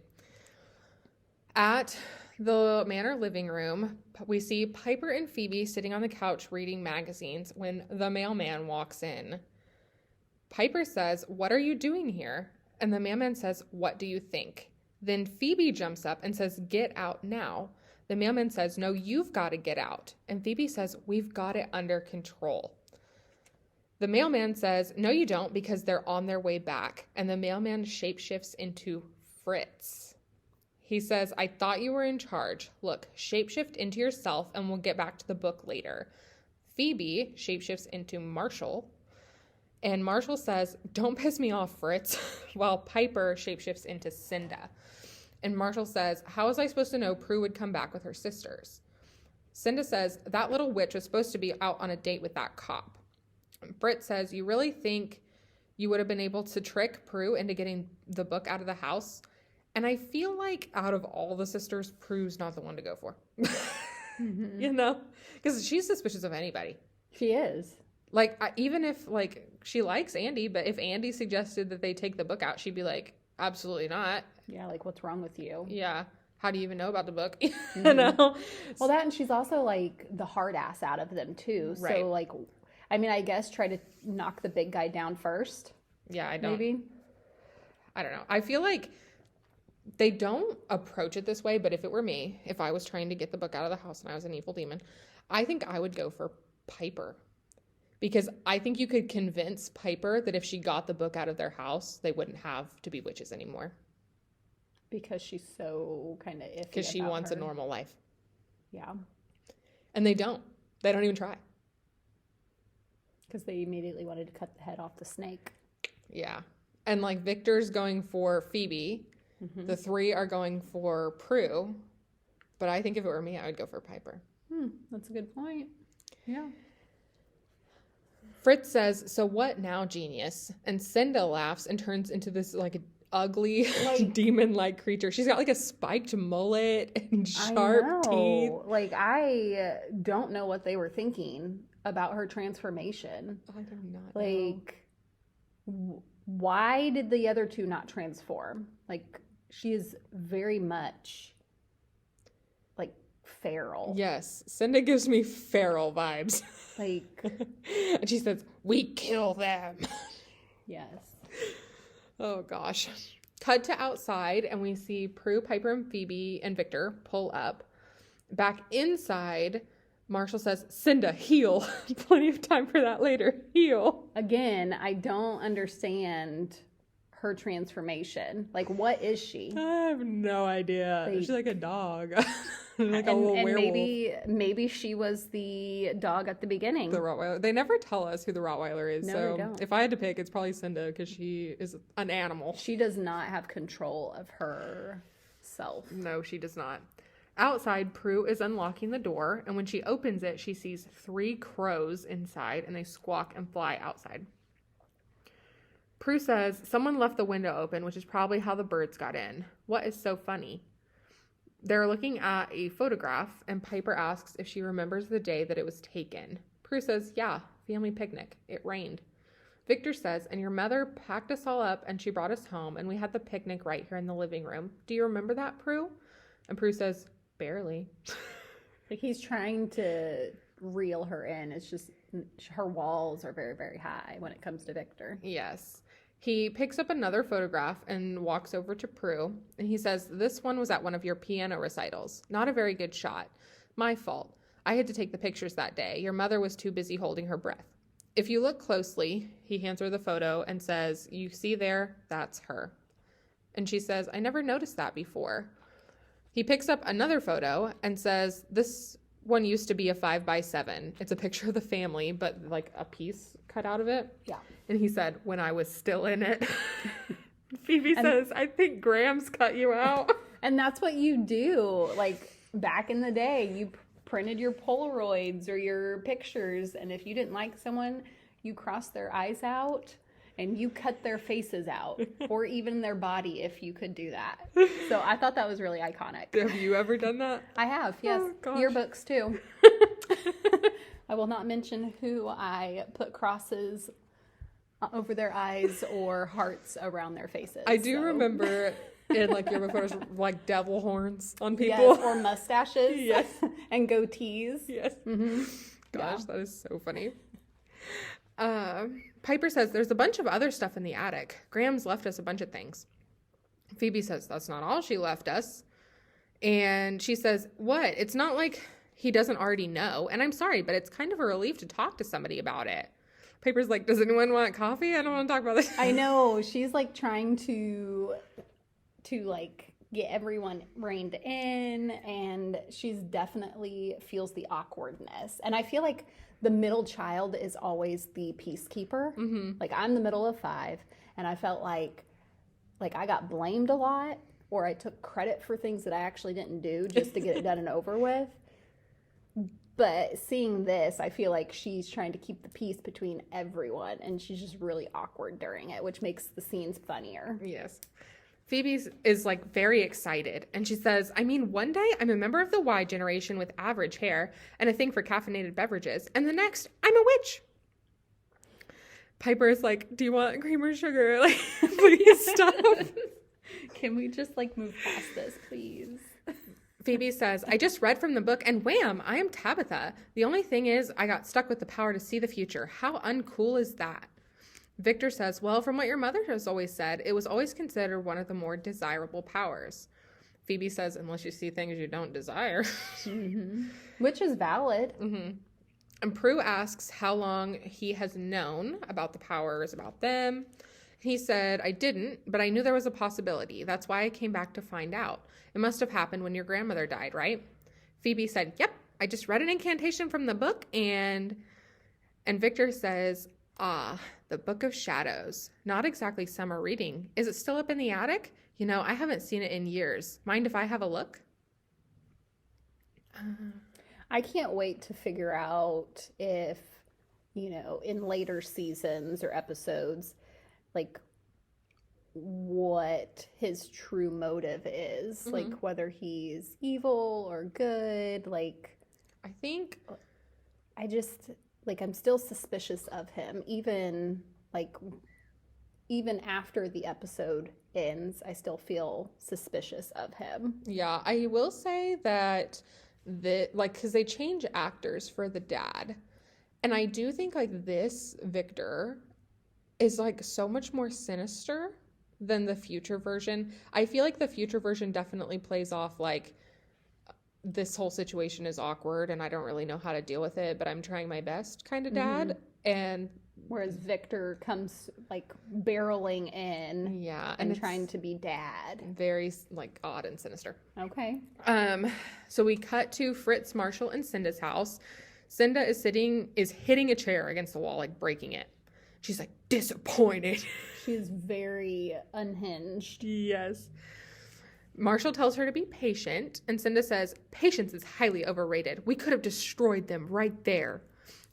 At the manor living room, we see Piper and Phoebe sitting on the couch reading magazines when the mailman walks in. Piper says, "What are you doing here?" And the mailman says, "What do you think?" Then Phoebe jumps up and says, "Get out now." The mailman says, "No, you've got to get out." And Phoebe says, "We've got it under control." The mailman says, "No, you don't, because they're on their way back." And the mailman shapeshifts into Fritz. He says, "I thought you were in charge. Look, shapeshift into yourself and we'll get back to the book later." Phoebe shapeshifts into Marshall. And Marshall says, "Don't piss me off, Fritz," while Piper shapeshifts into Cinda. And Marshall says, "How was I supposed to know Prue would come back with her sisters?" Cinda says, "That little witch was supposed to be out on a date with that cop." Fritz says, "You really think you would have been able to trick Prue into getting the book out of the house?" And I feel like out of all the sisters, Prue's not the one to go for. Mm-hmm. You know? Because she's suspicious of anybody. She is. Like, even if, like, she likes Andy, but if Andy suggested that they take the book out, she'd be like, "Absolutely not." Yeah, like, what's wrong with you? Yeah. How do you even know about the book? Mm-hmm. You know? Well, that, and she's also, like, the hard ass out of them, too. Right. So, like, I mean, I guess try to knock the big guy down first. Yeah, I don't. Maybe. I don't know. I feel like they don't approach it this way, but if it were me, if I was trying to get the book out of the house and I was an evil demon, I think I would go for Piper. Because I think you could convince Piper that if she got the book out of their house, they wouldn't have to be witches anymore. Because she's so kind of iffy. Because she wants a normal life. Yeah. And they don't. They don't even try. Because they immediately wanted to cut the head off the snake. Yeah. And like Victor's going for Phoebe. Mm-hmm. The three are going for Prue. But I think if it were me, I would go for Piper. That's a good point. Yeah. Fritz says, "So what now, genius?" And Cinda laughs and turns into this like ugly demon-like creature. She's got like a spiked mullet and sharp teeth. Like, I don't know what they were thinking about her transformation. I do not like, why did the other two not transform? Like, she is very much like feral. Yes, Cinda gives me feral vibes. Like, and she says, "We kill them." yes. Oh gosh. Cut to outside and we see Prue, Piper, and Phoebe and Victor pull up. Back inside, Marshall says, "Cinda, heal." Plenty of time for that later. Heal. Again, I don't understand her transformation. Like, what is she? I have no idea. Like, she's like a dog. Like a little werewolf. Maybe she was the dog at the beginning. The Rottweiler. They never tell us who the Rottweiler is. No, so they don't. If I had to pick, it's probably Cinda because she is an animal. She does not have control of herself. No, she does not. Outside, Prue is unlocking the door, and when she opens it, she sees 3 crows inside, and they squawk and fly outside. Prue says, "Someone left the window open, which is probably how the birds got in. What is so funny?" They're looking at a photograph, and Piper asks if she remembers the day that it was taken. Prue says, "Yeah, family picnic. It rained." Victor says, "And your mother packed us all up, and she brought us home, and we had the picnic right here in the living room. Do you remember that, Prue?" And Prue says, "Barely." Like, he's trying to reel her in. It's just her walls are very, very high when it comes to Victor. Yes. He picks up another photograph and walks over to Prue, and he says, "This one was at one of your piano recitals. Not a very good shot. My fault. I had to take the pictures that day. Your mother was too busy holding her breath. If you look closely," he hands her the photo and says, "You see there? That's her." And she says, "I never noticed that before." He picks up another photo and says, "This one used to be a 5x7. It's a picture of the family, but like a piece cut out of it." Yeah. And he said, "When I was still in it." Phoebe says, "I think Graham's cut you out." And that's what you do. Like, back in the day, you printed your Polaroids or your pictures, and if you didn't like someone, you crossed their eyes out and you cut their faces out, or even their body if you could do that. So I thought that was really iconic. Have you ever done that? I have, yes. Oh, gosh. Yearbooks too. I will not mention who I put crosses over their eyes or hearts around their faces. I do remember And like yearbook photos, like devil horns on people. Yes, or mustaches. Yes. And goatees. Yes. Mm-hmm. Gosh, that is so funny. Piper says there's a bunch of other stuff in the attic. Graham's left us a bunch of things. Phoebe says that's not all she left us. And she says, what? It's not like he doesn't already know. And I'm sorry, but it's kind of a relief to talk to somebody about it. Piper's like, does anyone want coffee? I don't want to talk about this. I know. She's like trying to like get everyone reined in, and she's definitely feels the awkwardness. And I feel like the middle child is always the peacekeeper. Mm-hmm. Like I'm the middle of 5, and I felt like I got blamed a lot, or I took credit for things that I actually didn't do just to get it done and over with. But seeing this, I feel like she's trying to keep the peace between everyone, and she's just really awkward during it, which makes the scenes funnier. Yes. Phoebe is like very excited, and she says, I mean, one day I'm a member of the Y generation with average hair and a thing for caffeinated beverages, and the next I'm a witch. Piper is like, do you want cream or sugar? Like, please stop. Can we just like move past this, please? Phoebe says, I just read from the book, and wham, I am Tabitha. The only thing is I got stuck with the power to see the future. How uncool is that? Victor says, well, from what your mother has always said, it was always considered one of the more desirable powers. Phoebe says, unless you see things you don't desire. Mm-hmm. Which is valid. Mm-hmm. And Prue asks how long he has known about the powers, about them. He said, I didn't, but I knew there was a possibility. That's why I came back to find out. It must have happened when your grandmother died, right? Phoebe said, yep, I just read an incantation from the book, and Victor says, the Book of Shadows. Not exactly summer reading. Is it still up in the attic? You know, I haven't seen it in years. Mind if I have a look? I can't wait to figure out if, you know, in later seasons or episodes, like what his true motive is. Mm-hmm. Like whether he's evil or good. Like, I think I just, like, I'm still suspicious of him. Even after the episode ends, I still feel suspicious of him. Yeah, I will say that because they change actors for the dad. And I do think like this Victor is like so much more sinister than the future version. I feel like the future version definitely plays off like this whole situation is awkward and I don't really know how to deal with it, but I'm trying my best kind of dad. Mm-hmm. And whereas Victor comes like barreling in, yeah, and trying to be dad. Very like odd and sinister. Okay. So we cut to Fritz, Marshall, and Cinda's house. Cinda is hitting a chair against the wall, like breaking it. She's like disappointed. She's very unhinged. Yes. Marshall tells her to be patient, and Cinda says, patience is highly overrated. We could have destroyed them right there.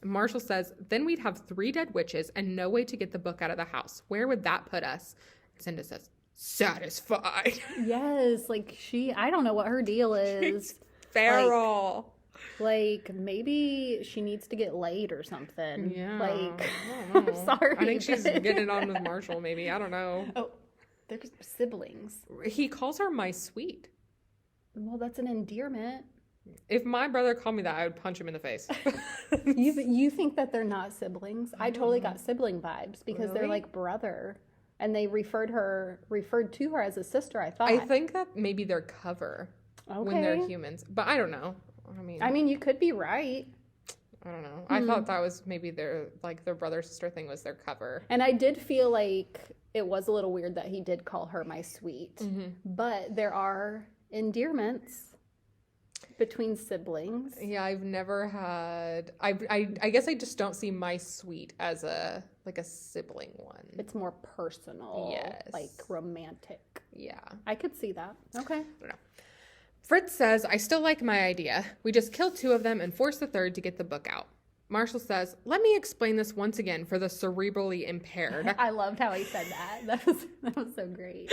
And Marshall says, then we'd have 3 dead witches and no way to get the book out of the house. Where would that put us? Cinda says, satisfied. Yes, like I don't know what her deal is. She's feral. Like maybe she needs to get laid or something. Yeah. Like, I don't know. I'm sorry. I think she's getting it on with Marshall, maybe. I don't know. Oh, they're siblings. He calls her my sweet. Well, that's an endearment. If my brother called me that, I would punch him in the face. You think that they're not siblings? I totally got sibling vibes because they're Really? like brother. And they referred to her as a sister, I thought. I think that maybe they're cover when they're Okay. humans. But I don't know. I mean, you could be right. I don't know. I thought that was maybe their brother sister thing was their cover. And I did feel like it was a little weird that he did call her my sweet. Mm-hmm. But there are endearments between siblings. Yeah, I've never had. I guess I just don't see my sweet as a sibling one. It's more personal. Yes. Like romantic. Yeah. I could see that. Okay. I don't know. Fritz says, I still like my idea. We just kill 2 of them and force the 3rd to get the book out. Marshall says, let me explain this once again for the cerebrally impaired. I loved how he said that. That was so great.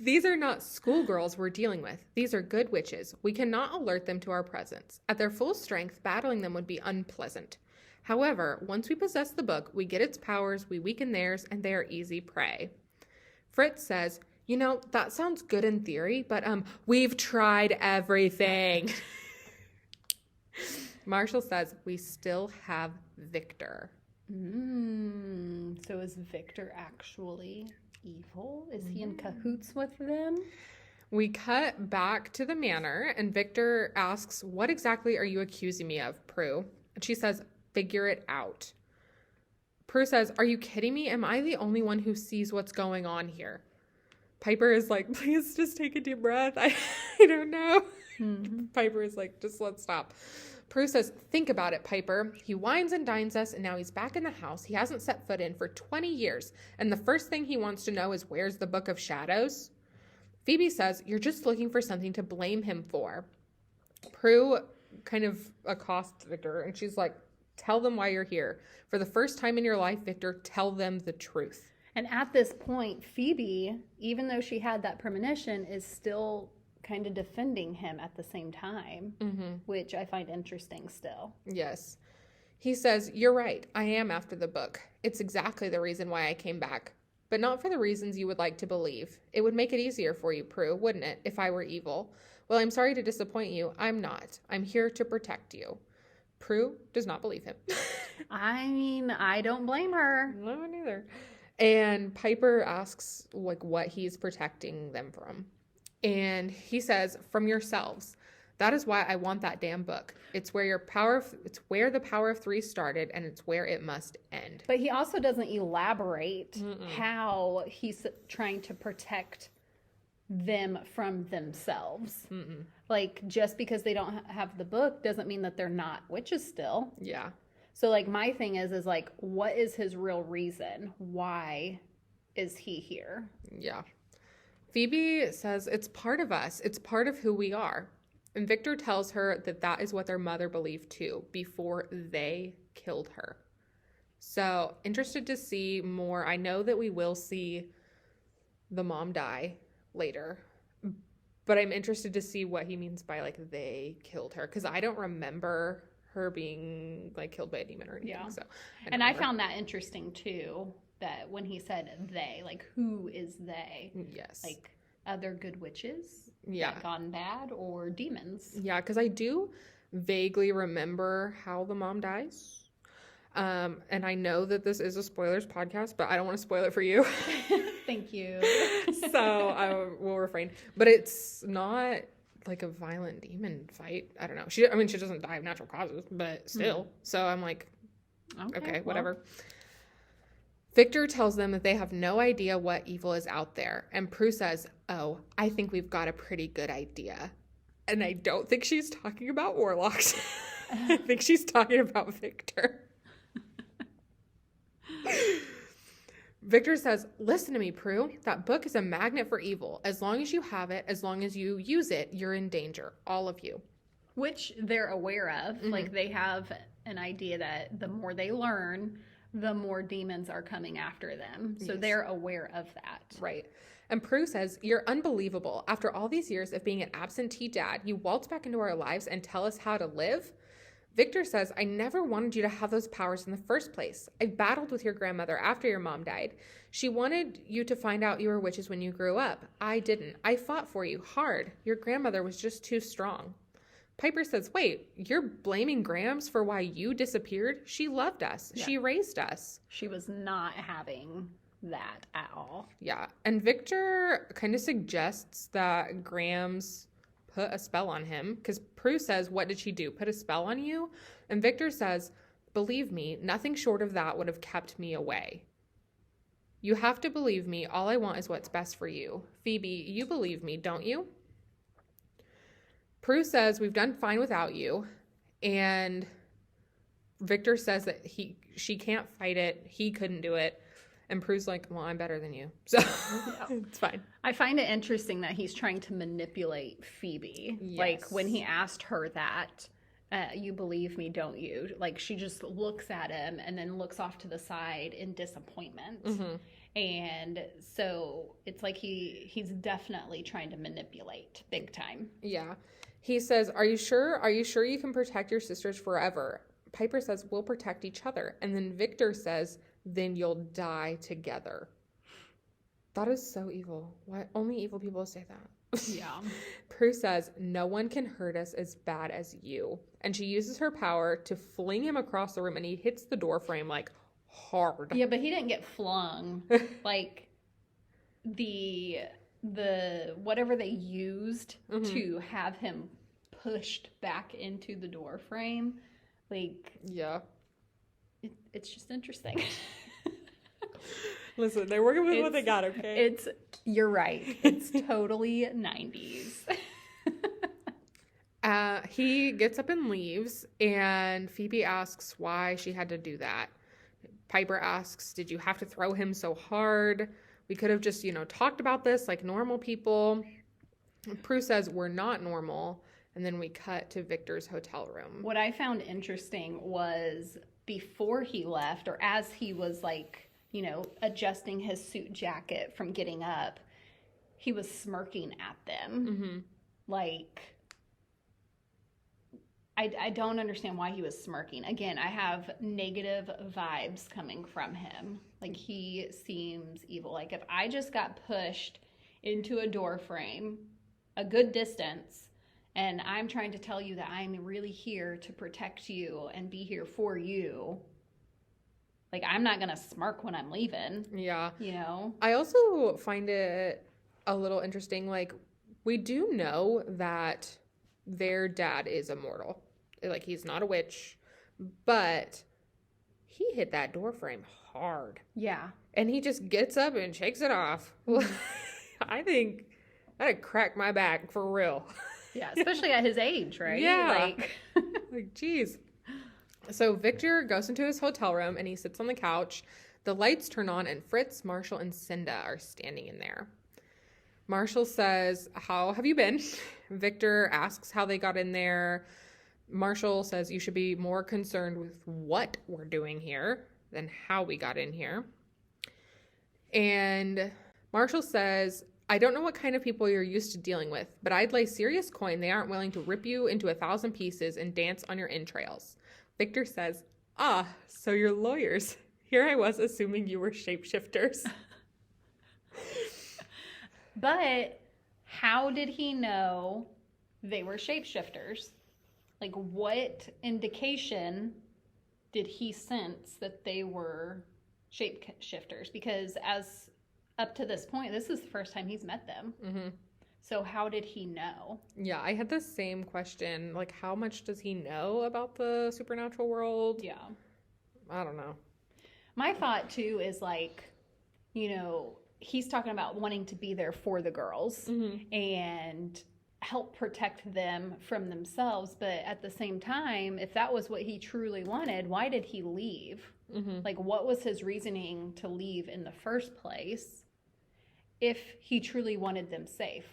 These are not schoolgirls we're dealing with. These are good witches. We cannot alert them to our presence. At their full strength, battling them would be unpleasant. However, once we possess the book, we get its powers, we weaken theirs, and they are easy prey. Fritz says, That sounds good in theory, but we've tried everything. Marshall says, we still have Victor. So is Victor actually evil? Is he in cahoots with them? We cut back to the manor, and Victor asks, what exactly are you accusing me of, Prue? And she says, figure it out. Prue says, are you kidding me? Am I the only one who sees what's going on here? Piper is like, please just take a deep breath. I don't know. Piper is like, just let's stop. Prue says, think about it, Piper. He wines and dines us, and now he's back in the house he hasn't set foot in for 20 years. And the first thing he wants to know is, where's the Book of Shadows? Phoebe says, you're just looking for something to blame him for. Prue kind of accosts Victor, and she's like, tell them why you're here. For the first time in your life, Victor, tell them the truth. And at this point, Phoebe, even though she had that premonition, is still kind of defending him at the same time, which I find interesting still. Yes. He says, you're right. I am after the book. It's exactly the reason why I came back. But not for the reasons you would like to believe. It would make it easier for you, Prue, wouldn't it, if I were evil? Well, I'm sorry to disappoint you. I'm not. I'm here to protect you. Prue does not believe him. I mean, I don't blame her. No, neither. And Piper asks, what he's protecting them from. And he says, from yourselves. That is why I want that damn book. It's where it's where the power of three started, and it's where it must end. But he also doesn't elaborate how he's trying to protect them from themselves. Like, just because they don't have the book doesn't mean that they're not witches still. Yeah. So, like, my thing is like, what is his real reason? Why is he here? Yeah. Phoebe says, it's part of us. It's part of who we are. And Victor tells her that that is what their mother believed too, before they killed her. So, interested to see more. I know that we will see the mom die later, but I'm interested to see what he means by, like, they killed her. Because I don't remember her being, like, killed by a demon or anything. Yeah. So, I found that interesting too, that when he said they, like, who is they? Yes. Like, other good witches? Yeah. That gone bad, or demons? Yeah, because I do vaguely remember how the mom dies. And I know that this is a spoilers podcast, but I don't want to spoil it for you. Thank you. So I will refrain. But it's not like a violent demon fight. I don't know. She doesn't die of natural causes, but still. So I'm like, okay, whatever. Well. Victor tells them that they have no idea what evil is out there. And Prue says, oh, I think we've got a pretty good idea. And I don't think she's talking about warlocks. I think she's talking about Victor. Victor says, listen to me, Prue. That book is a magnet for evil. As long as you have it, as long as you use it, you're in danger. All of you. Which they're aware of. Like, they have an idea that the more they learn, the more demons are coming after them. So they're aware of that. Right. And Prue says, you're unbelievable. After all these years of being an absentee dad, you waltz back into our lives and tell us how to live? Victor says, I never wanted you to have those powers in the first place. I battled with your grandmother after your mom died. She wanted you to find out you were witches when you grew up. I didn't. I fought for you hard. Your grandmother was just too strong. Piper says, wait, you're blaming Grams for why you disappeared? She loved us. Yeah. She raised us. She was not having that at all. Yeah. And Victor kind of suggests that Grams put a spell on him, because Prue says, what did she do? Put a spell on you? And Victor says, believe me, nothing short of that would have kept me away. You have to believe me. All I want is what's best for you. Phoebe, you believe me, don't you? Prue says, we've done fine without you. And Victor says that she can't fight it. He couldn't do it. And Prue's like, well, I'm better than you. So it's fine. I find it interesting that he's trying to manipulate Phoebe. Yes. Like, when he asked her that, you believe me, don't you? Like, she just looks at him and then looks off to the side in disappointment. And so it's like he's definitely trying to manipulate big time. Yeah. He says, are you sure? Are you sure you can protect your sisters forever? Piper says, we'll protect each other. And then Victor says, then you'll die together. That is so evil. Why only evil people say that? Yeah. Prue says, no one can hurt us as bad as you. And she uses her power to fling him across the room, and he hits the door frame like hard. Yeah, but he didn't get flung. Like the whatever they used to have him pushed back into the door frame, like, yeah, it's just interesting. Listen, they're working with what they got, okay? You're right. It's totally 90s. He gets up and leaves, and Phoebe asks why she had to do that. Piper asks, did you have to throw him so hard? We could have just, talked about this like normal people. Prue says, we're not normal. And then we cut to Victor's hotel room. What I found interesting was before he left, or as he was like, adjusting his suit jacket from getting up, he was smirking at them. Mm-hmm. Like, I don't understand why he was smirking. Again, I have negative vibes coming from him. Like, he seems evil. Like, if I just got pushed into a door frame a good distance, and I'm trying to tell you that I'm really here to protect you and be here for you, like, I'm not going to smirk when I'm leaving. Yeah. You know? I also find it a little interesting. Like, we do know that their dad is immortal. Like, he's not a witch, but he hit that door frame hard. Yeah. And he just gets up and shakes it off. I think that'd crack my back for real. Yeah, especially at his age, right? Yeah. Like, geez. So Victor goes into his hotel room and he sits on the couch. The lights turn on and Fritz, Marshall, and Cinda are standing in there. Marshall says, how have you been? Victor asks how they got in there. Marshall says, you should be more concerned with what we're doing here than how we got in here. And Marshall says, I don't know what kind of people you're used to dealing with, but I'd lay serious coin they aren't willing to rip you into 1,000 pieces and dance on your entrails. Victor says, so you're lawyers. Here I was assuming you were shapeshifters. But how did he know they were shapeshifters? Like, what indication did he sense that they were shapeshifters? Because as up to this point, this is the first time he's met them. Mm-hmm. So how did he know? Yeah, I had the same question. Like, how much does he know about the supernatural world? Yeah. I don't know. My thought, too, is like, he's talking about wanting to be there for the girls and help protect them from themselves. But at the same time, if that was what he truly wanted, why did he leave? Mm-hmm. Like, what was his reasoning to leave in the first place if he truly wanted them safe?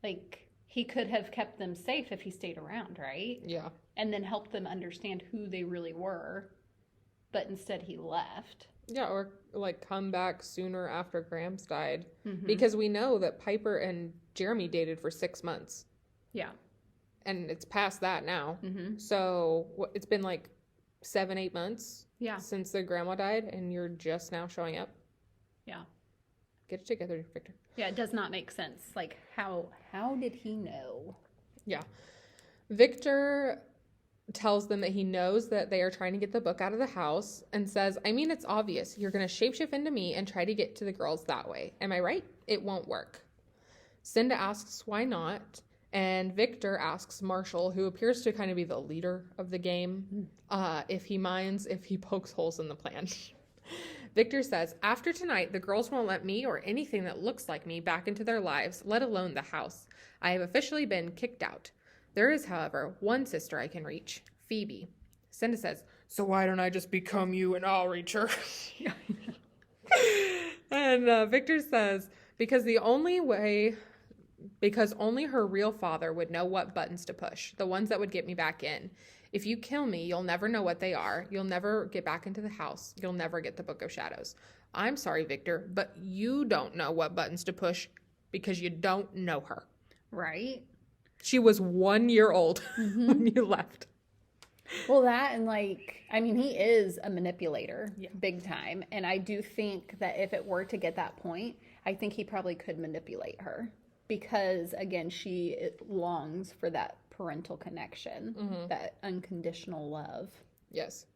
Like, he could have kept them safe if he stayed around, right? Yeah. And then helped them understand who they really were. But instead he left. Yeah, or like come back sooner after Gramps died. Mm-hmm. Because we know that Piper and Jeremy dated for 6 months. Yeah. And it's past that now. Mm-hmm. So it's been like 7-8 months since their grandma died, and you're just now showing up. Yeah. Get it together, Victor. Yeah, it does not make sense. Like, how did he know? Yeah. Victor tells them that he knows that they are trying to get the book out of the house and says, I mean, it's obvious. You're going to shapeshift into me and try to get to the girls that way. Am I right? It won't work. Cinda asks why not, and Victor asks Marshall, who appears to kind of be the leader of the game, if he minds if he pokes holes in the plan. Victor says, after tonight, the girls won't let me or anything that looks like me back into their lives, let alone the house. I have officially been kicked out. There is, however, one sister I can reach, Phoebe. Cinda says, so why don't I just become you and I'll reach her? And Victor says, because only her real father would know what buttons to push, the ones that would get me back in. If you kill me, you'll never know what they are. You'll never get back into the house. You'll never get the Book of Shadows. I'm sorry, Victor, but you don't know what buttons to push because you don't know her. Right? She was 1 year old when you left. Well, that and he is a manipulator big time. And I do think that if it were to get that point, I think he probably could manipulate her because, again, she longs for that parental connection, that unconditional love. Yes.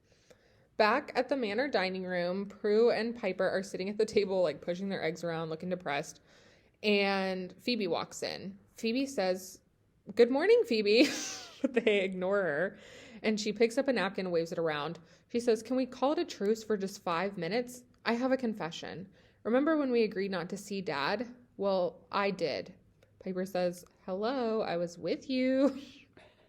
Back at the manor dining room, Prue and Piper are sitting at the table, like pushing their eggs around, looking depressed. And Phoebe walks in. Phoebe says, "Good morning, Phoebe." But they ignore her. And she picks up a napkin and waves it around. She says, "Can we call it a truce for just 5 minutes? I have a confession. Remember when we agreed not to see Dad? Well, I did." Piper says, "Hello, I was with you."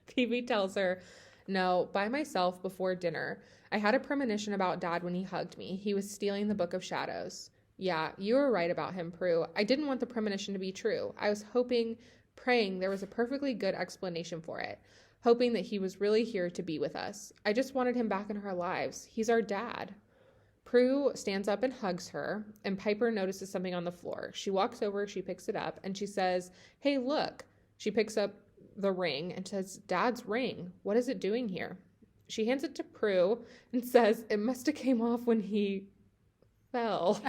Phoebe tells her, "No, by myself before dinner. I had a premonition about Dad when he hugged me. He was stealing the Book of Shadows." "Yeah, you were right about him, Prue. I didn't want the premonition to be true. I was praying there was a perfectly good explanation for it. Hoping that he was really here to be with us. I just wanted him back in our lives. He's our dad." Prue stands up and hugs her, and Piper notices something on the floor. She walks over, she picks it up, and she says, "Hey, look." She picks up the ring and says, "Dad's ring. What is it doing here?" She hands it to Prue and says, "It must have came off when he fell."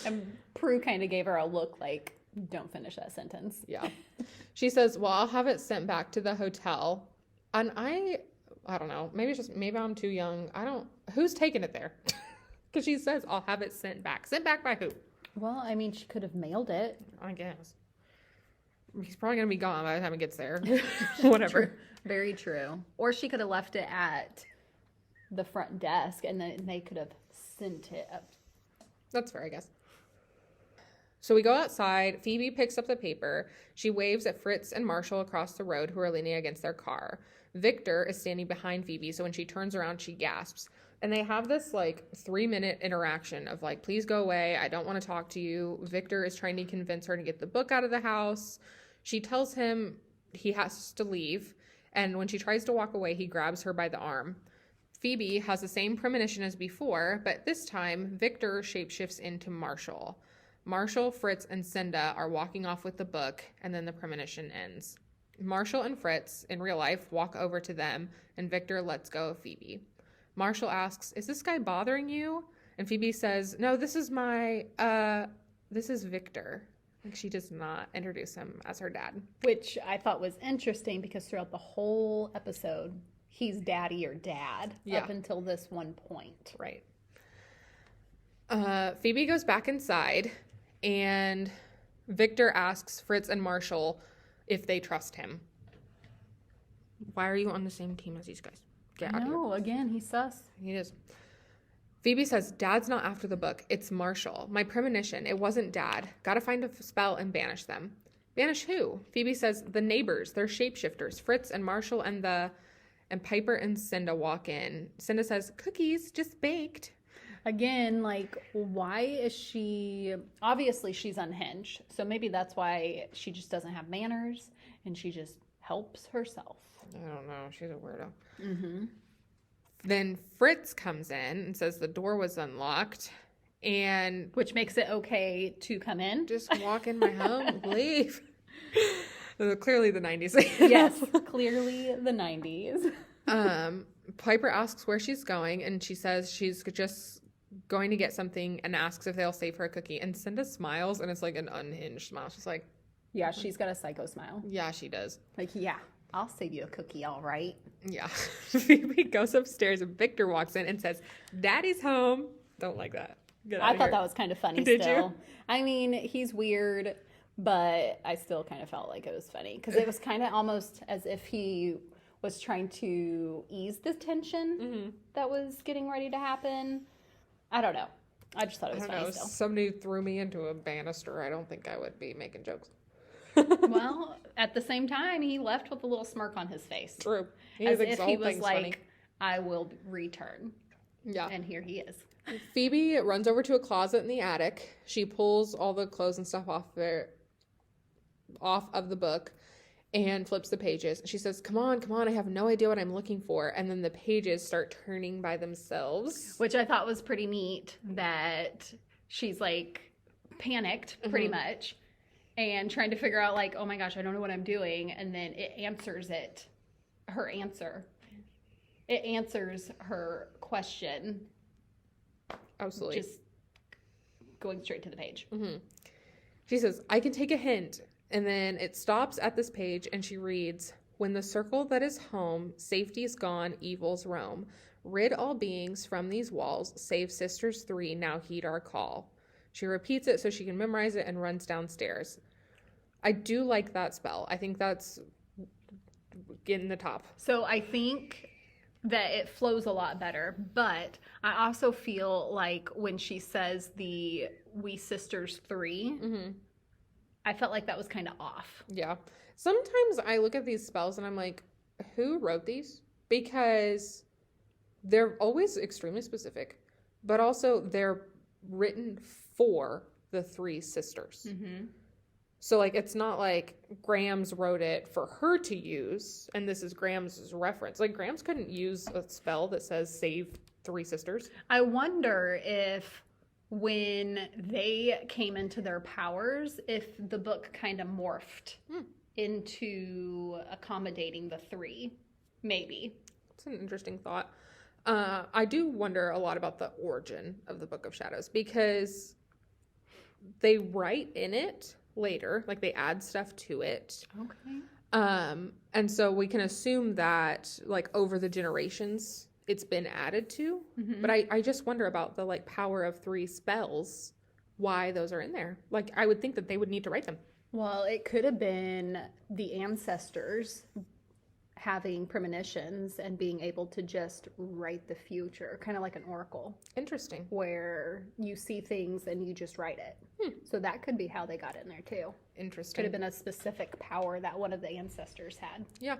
And Prue kind of gave her a look like, don't finish that sentence. Yeah. She says, "Well, I'll have it sent back to the hotel." And I don't know. Maybe I'm too young. Who's taking it there? Because she says, "I'll have it sent back." Sent back by who? Well, I mean, she could have mailed it. I guess. He's probably going to be gone by the time it gets there. Whatever. True. Very true. Or she could have left it at the front desk and then they could have sent it up. That's fair, I guess. So we go outside. Phoebe picks up the paper. She waves at Fritz and Marshall across the road who are leaning against their car. Victor is standing behind Phoebe, so when she turns around, she gasps. And they have this, 3-minute interaction of, "Please go away. I don't want to talk to you." Victor is trying to convince her to get the book out of the house. She tells him he has to leave. And when she tries to walk away, he grabs her by the arm. Phoebe has the same premonition as before, but this time, Victor shapeshifts into Marshall. Marshall, Fritz, and Cinda are walking off with the book, and then the premonition ends. Marshall and Fritz, in real life, walk over to them, and Victor lets go of Phoebe. Marshall asks, "Is this guy bothering you?" And Phoebe says, "No, this is Victor." She does not introduce him as her dad. Which I thought was interesting because throughout the whole episode, he's daddy or dad up until this one point. Right. Phoebe goes back inside, and Victor asks Fritz and Marshall if they trust him. Why are you on the same team as these guys? Get out of here. No, again, he's sus. He is. Phoebe says, "Dad's not after the book. It's Marshall. My premonition. It wasn't Dad. Gotta find a spell and banish them." "Banish who?" Phoebe says, "The neighbors. They're shapeshifters. Fritz and Marshall and Piper and Cinda walk in. Cinda says, "Cookies, just baked." Again, why is she... Obviously, she's unhinged. So maybe that's why she just doesn't have manners and she just helps herself. I don't know. She's a weirdo. Mm-hmm. Then Fritz comes in and says the door was unlocked. And which makes it okay to come in. Just walk in my home, leave. Clearly the 90s. Yes, clearly the 90s. Piper asks where she's going, and she says she's just going to get something and asks if they'll save her a cookie. And Cinda smiles, and it's like an unhinged smile. She's like... Yeah, she's got a psycho smile. Yeah, she does. Yeah, I'll save you a cookie, all right. Yeah. Phoebe goes upstairs, and Victor walks in and says, "Daddy's home." Don't like that. I thought that was kind of funny. Did still. You? I mean, he's weird, but I still kind of felt like it was funny because it was kind of almost as if he was trying to ease the tension that was getting ready to happen. I don't know. I just thought it was funny still. If somebody threw me into a banister, I don't think I would be making jokes. Well, at the same time, he left with a little smirk on his face. True. As if he was like, funny. I will return. Yeah. And here he is. Phoebe runs over to a closet in the attic. She pulls all the clothes and stuff off of the book and flips the pages. She says, come on, I have no idea what I'm looking for. And then the pages start turning by themselves. Which I thought was pretty neat that she's panicked pretty much and trying to figure out oh my gosh, I don't know what I'm doing. And then it answers her answer. It answers her question. Absolutely. Just going straight to the page. Mm-hmm. She says, I can take a hint. And then it stops at this page and she reads, when the circle that is home, safety's gone, evils roam. Rid all beings from these walls, save sisters 3, now heed our call. She repeats it so she can memorize it and runs downstairs. I do like that spell. I think that's getting the top. So I think that it flows a lot better, but I also feel like when she says the we sisters 3, I felt like that was kind of off. Yeah. Sometimes I look at these spells and I'm like, who wrote these? Because they're always extremely specific, but also they're written for the 3 sisters. So, like, it's not like Grams wrote it for her to use, and this is Grams' reference. Like, Grams couldn't use a spell that says save 3 sisters. I wonder if when they came into their powers, if the book kind of morphed into accommodating the 3, maybe. It's an interesting thought. I do wonder a lot about the origin of the Book of Shadows, because they write in it later, like they add stuff to it. Okay. And so we can assume that, like, over the generations it's been added to. But I just wonder about the, like, power of 3 spells, why those are in there. Like, I would think that they would need to write them. Well, it could have been the ancestors having premonitions and being able to just write the future, kind of like an oracle. Interesting. Where you see things and you just write it. So that could be how they got in there too. Interesting. Could have been a specific power that one of the ancestors had. Yeah.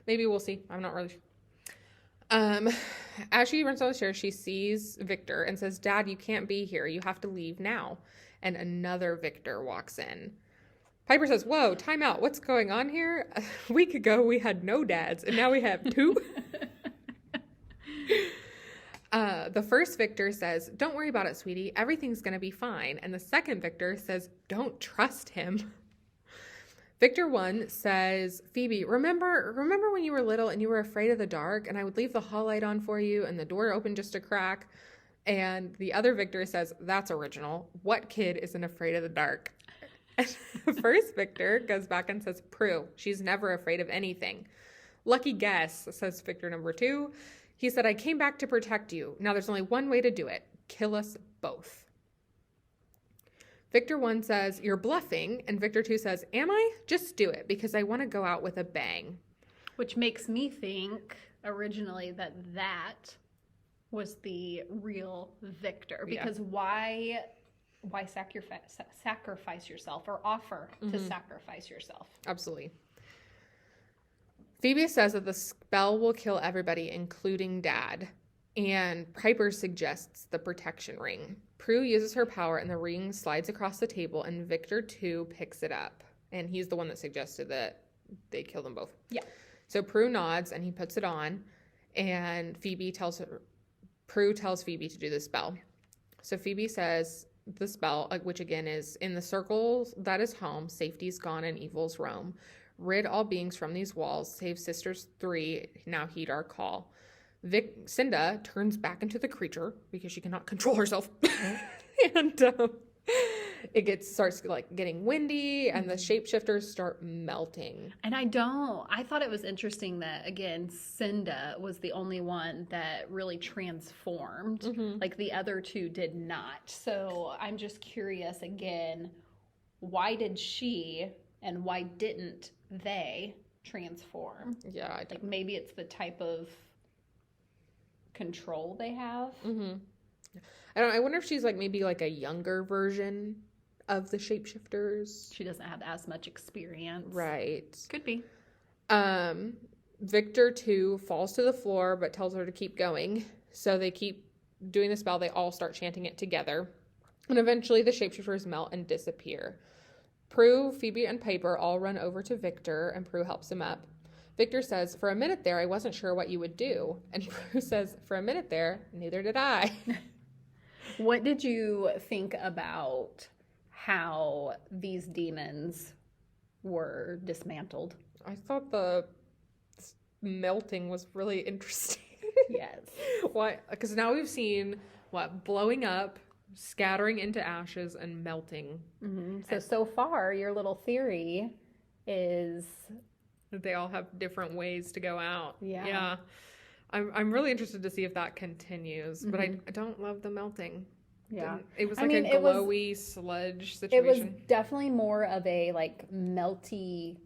Maybe we'll see. I'm not really sure. As she runs down the stairs, she sees Victor and says, Dad, you can't be here. You have to leave now. And another Victor walks in. Piper says, whoa, time out. What's going on here? A week ago, we had no dads, and now we have 2. The first Victor says, don't worry about it, sweetie. Everything's going to be fine. And the second Victor says, don't trust him. Victor 1 says, Phoebe, remember when you were little and you were afraid of the dark, and I would leave the hall light on for you and the door open just a crack? And the other Victor says, that's original. What kid isn't afraid of the dark? The first Victor goes back and says, Prue, she's never afraid of anything. Lucky guess, says Victor number 2. He said, I came back to protect you. Now there's only one way to do it. Kill us both. Victor 1 says, you're bluffing. And Victor 2 says, am I? Just do it, because I want to go out with a bang. Which makes me think originally that was the real Victor. Because why sacrifice yourself or offer to sacrifice yourself? Absolutely. Phoebe says that the spell will kill everybody, including Dad. And Piper suggests the protection ring. Prue uses her power and the ring slides across the table, and Victor 2 picks it up. And he's the one that suggested that they kill them both. Yeah. So Prue nods and he puts it on, and Prue tells Phoebe to do the spell. So Phoebe says the spell, which again is, in the circle that is home, safety's gone and evils roam. Rid all beings from these walls, save sisters 3, now heed our call. Cinda turns back into the creature because she cannot control herself. And starts like getting windy, and the shapeshifters start melting. And I thought it was interesting that, again, Cinda was the only one that really transformed. Like the other 2 did not. So I'm just curious again, why did she and why didn't they transform? Yeah, like maybe it's the type of control they have. I wonder if she's like maybe like a younger version of the shapeshifters. She doesn't have as much experience. Right. Could be. Victor 2 falls to the floor but tells her to keep going. So they keep doing the spell. They all start chanting it together. And eventually the shapeshifters melt and disappear. Prue, Phoebe, and Piper all run over to Victor, and Prue helps him up. Victor says, for a minute there, I wasn't sure what you would do. And Prue says, for a minute there, neither did I. What did you think about how these demons were dismantled? I thought the melting was really interesting. Yes. Why? Because now we've seen, blowing up, scattering into ashes and melting. So far, your little theory is They all have different ways to go out. Yeah. I'm really interested to see if that continues, but I don't love the melting. Yeah. It was I like mean, a it was- glowy sludge it was situation. definitely more of a like melty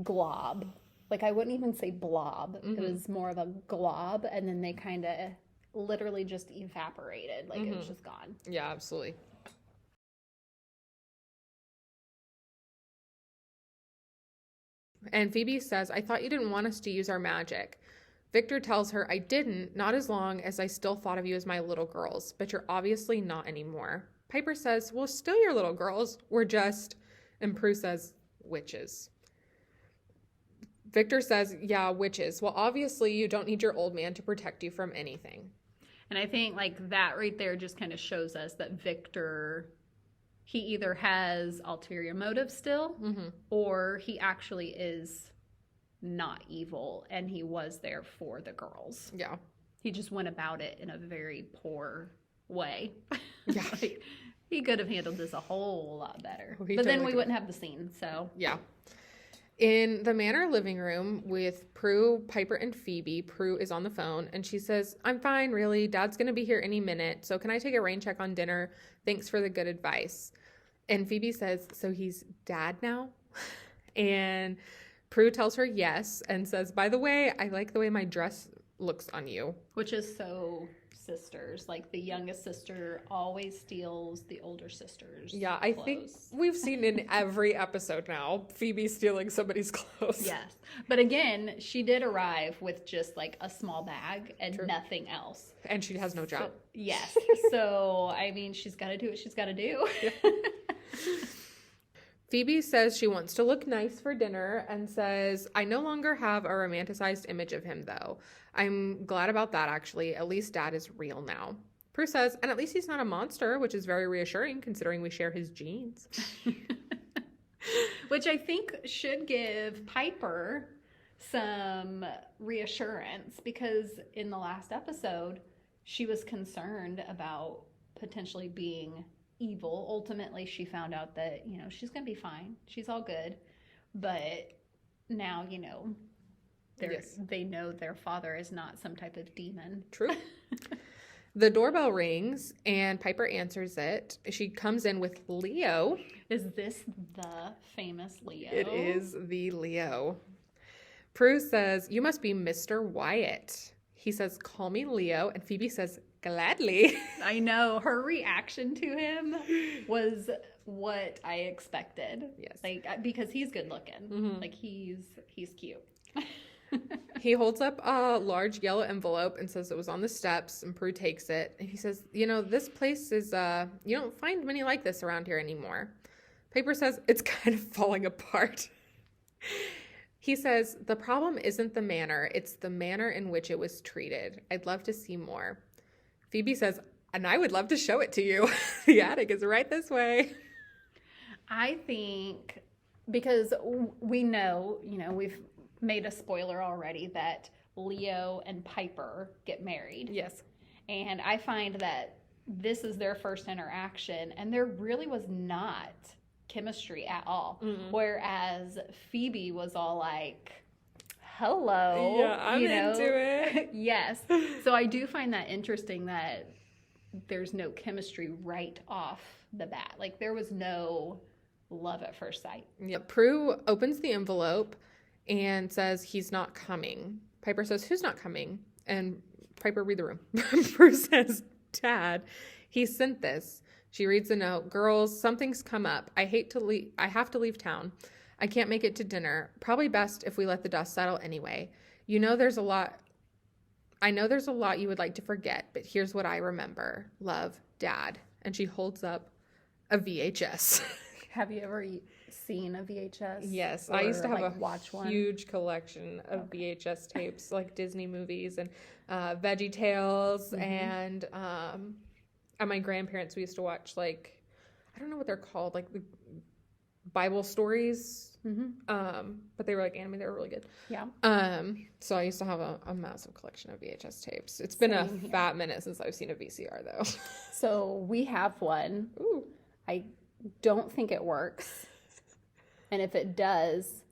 glob. Like I wouldn't even say blob. It was more of a glob, and then they kind of literally just evaporated. Like it was just gone. Yeah, absolutely. And Phoebe says, I thought you didn't want us to use our magic. Victor tells her, I didn't, not as long as I still thought of you as my little girls, but you're obviously not anymore. Piper says, well, still your little girls. We're just, and Prue says, witches. Victor says, yeah, witches. Well, obviously you don't need your old man to protect you from anything. And I think like that right there just kind of shows us that Victor, he either has ulterior motives still, or he actually is not evil and he was there for the girls. Yeah. He just went about it in a very poor way. Yeah. Like, he could have handled this a whole lot better. He But then totally we could. wouldn't have the scene, so. Yeah. In the manor living room with Prue, Piper, and Phoebe, Prue is on the phone and she says, I'm fine, really. Dad's going to be here any minute. So can I take a rain check on dinner? Thanks for the good advice. And Phoebe says, so he's dad now? And Prue tells her yes and says, by the way, I like the way my dress looks on you. Which is so sisters. Like the youngest sister always steals the older sister's Yeah, I think we've seen in every episode now, Phoebe stealing somebody's clothes. Yes. But again, she did arrive with just like a small bag and True. nothing else. And she has no job. So, yes. So, I mean, she's got to do what she's got to do. Phoebe says she wants to look nice for dinner and says, I no longer have a romanticized image of him, though. I'm glad about that, actually. At least Dad is real now. Prue says, and at least he's not a monster, which is very reassuring considering we share his genes. Which I think should give Piper some reassurance because in the last episode, she was concerned about potentially being evil. Ultimately, she found out that, you know, she's going to be fine. She's all good. But now, you know, they know their father is not some type of demon. True. The doorbell rings and Piper answers it. She comes in with Leo. Is this the famous Leo? It is the Leo. Prue says, you must be Mr. Wyatt. He says, call me Leo. And Phoebe says, gladly. I know. Her reaction to him was what I expected. Yes. Like, because he's good looking. Like, he's cute. He holds up a large yellow envelope and says it was on the steps, and Prue takes it. And he says, you know, this place is, you don't find many like this around here anymore. Piper says, it's kind of falling apart. He says, the problem isn't the manor, it's the manner in which it was treated. I'd love to see more. Phoebe says, and I would love to show it to you. The attic is right this way. I think because we know, you know, we've made a spoiler already that Leo and Piper get married. Yes. And I find that this is their first interaction, and there really was not chemistry at all. Whereas Phoebe was all like, hello. Yeah, I'm into it. Yes. So I do find that interesting that there's no chemistry right off the bat. Like there was no love at first sight. Yeah. Prue opens the envelope and says he's not coming. Piper says, who's not coming? And Piper, read the room. Prue says, Dad, he sent this. She reads the note. Girls, something's come up. I have to leave town. I can't make it to dinner. Probably best if we let the dust settle anyway. I know there's a lot you would like to forget, but here's what I remember. Love, Dad. And she holds up a VHS. Have you ever seen a VHS? Yes, I used to have a huge one? collection of VHS tapes, like Disney movies and Veggie Tales, and at my grandparents we used to watch, like, I don't know what they're called, like the Bible stories But they were like anime, they were really good. Yeah. So I used to have a massive collection of VHS tapes. It's been a fat minute since I've seen a VCR though. So we have one. Ooh. I don't think it works. And if it does,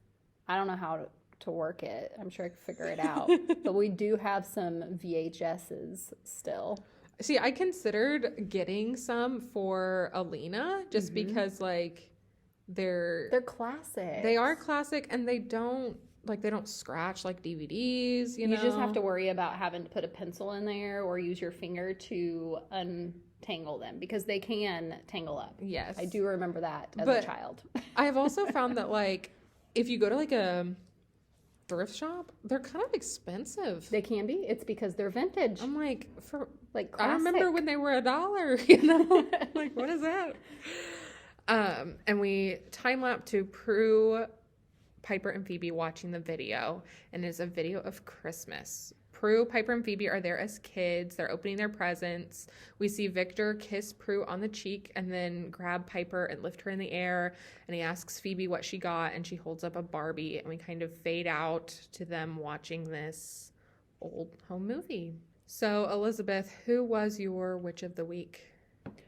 I don't know how to work it. I'm sure I can figure it out. But we do have some VHSs still. See, I considered getting some for Alina just because like they're classic. They are classic and they don't scratch like DVDs, you know. You just have to worry about having to put a pencil in there or use your finger to untangle them because they can tangle up. Yes. I do remember that as a child. I have also found that like if you go to like a thrift shop, they're kind of expensive. They can be. It's because they're vintage. I'm like, classic. I remember when they were $1, you know? Like, what is that? And we time-lapse to Prue, Piper, and Phoebe watching the video, and it's a video of Christmas. Prue, Piper, and Phoebe are there as kids. They're opening their presents. We see Victor kiss Prue on the cheek and then grab Piper and lift her in the air. And he asks Phoebe what she got, and she holds up a Barbie. And we kind of fade out to them watching this old home movie. So, Elizabeth, who was your witch of the week?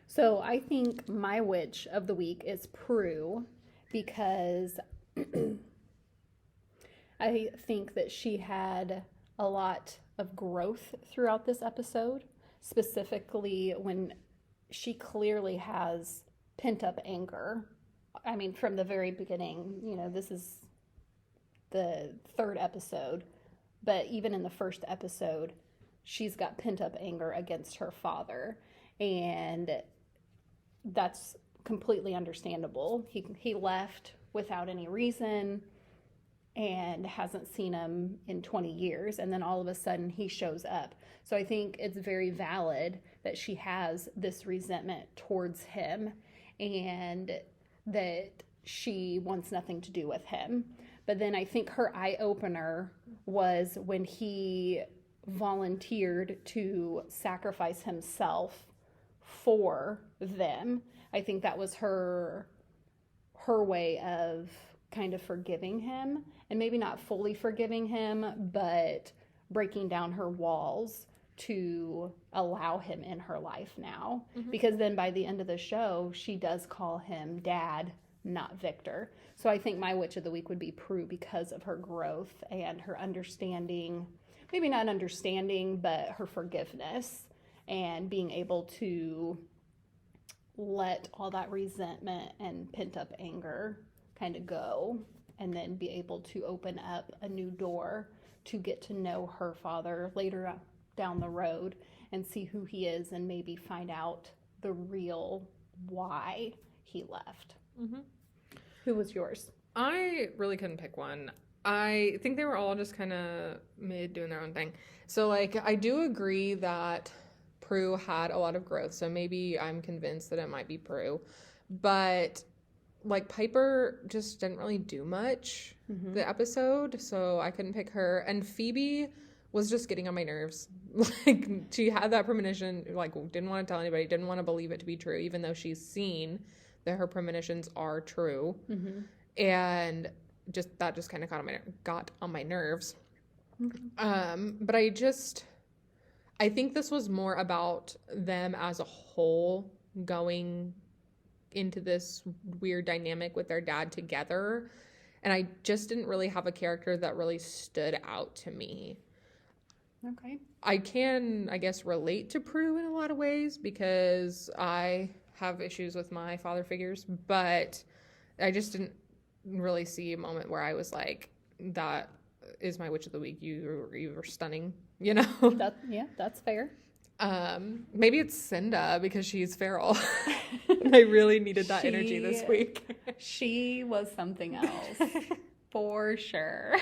So, I think my witch of the week is Prue because I think that she had a lot of growth throughout this episode, specifically when she clearly has pent-up anger. I mean, from the very beginning, you know, this is the third episode, but even in the first episode, she's got pent-up anger against her father, and that's completely understandable. He left without any reason and hasn't seen him in 20 years, and then all of a sudden he shows up. So I think it's very valid that she has this resentment towards him and that she wants nothing to do with him. But then I think her eye-opener was when he volunteered to sacrifice himself for them. I think that was her way of kind of forgiving him, and maybe not fully forgiving him, but breaking down her walls to allow him in her life now. Because then by the end of the show, she does call him Dad, not Victor. So I think my witch of the week would be Prue because of her growth and her understanding, maybe not understanding, but her forgiveness and being able to let all that resentment and pent-up anger kind of go, and then be able to open up a new door to get to know her father later down the road and see who he is and maybe find out the real why he left. Who was yours? I really couldn't pick one. I think they were all just kind of mid doing their own thing. So like I do agree that Prue had a lot of growth, so maybe I'm convinced that it might be Prue, but like Piper just didn't really do much the episode, so I couldn't pick her. And Phoebe was just getting on my nerves. Like she had that premonition, like didn't want to tell anybody, didn't want to believe it to be true, even though she's seen that her premonitions are true. And that just kind of got on my nerves. But I think this was more about them as a whole going into this weird dynamic with their dad together, and I just didn't really have a character that really stood out to me. Okay. I can, I guess, relate to Prue in a lot of ways because I have issues with my father figures, but I just didn't really see a moment where I was like, that is my witch of the week. You were stunning, you know? That's fair. Maybe it's Cinda because she's feral. I really needed that energy this week. She was something else. For sure.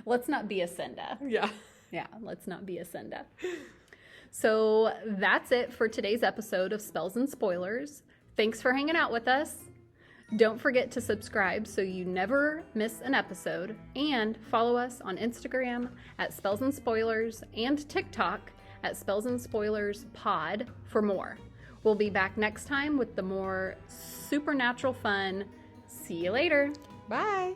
Let's not be a Cinda. Yeah, let's not be a Cinda. So that's it for today's episode of Spells and Spoilers. Thanks for hanging out with us. Don't forget to subscribe so you never miss an episode, and follow us on Instagram at Spells and Spoilers and TikTok at Spells and Spoilers Pod for more. We'll be back next time with the more supernatural fun. See you later. Bye.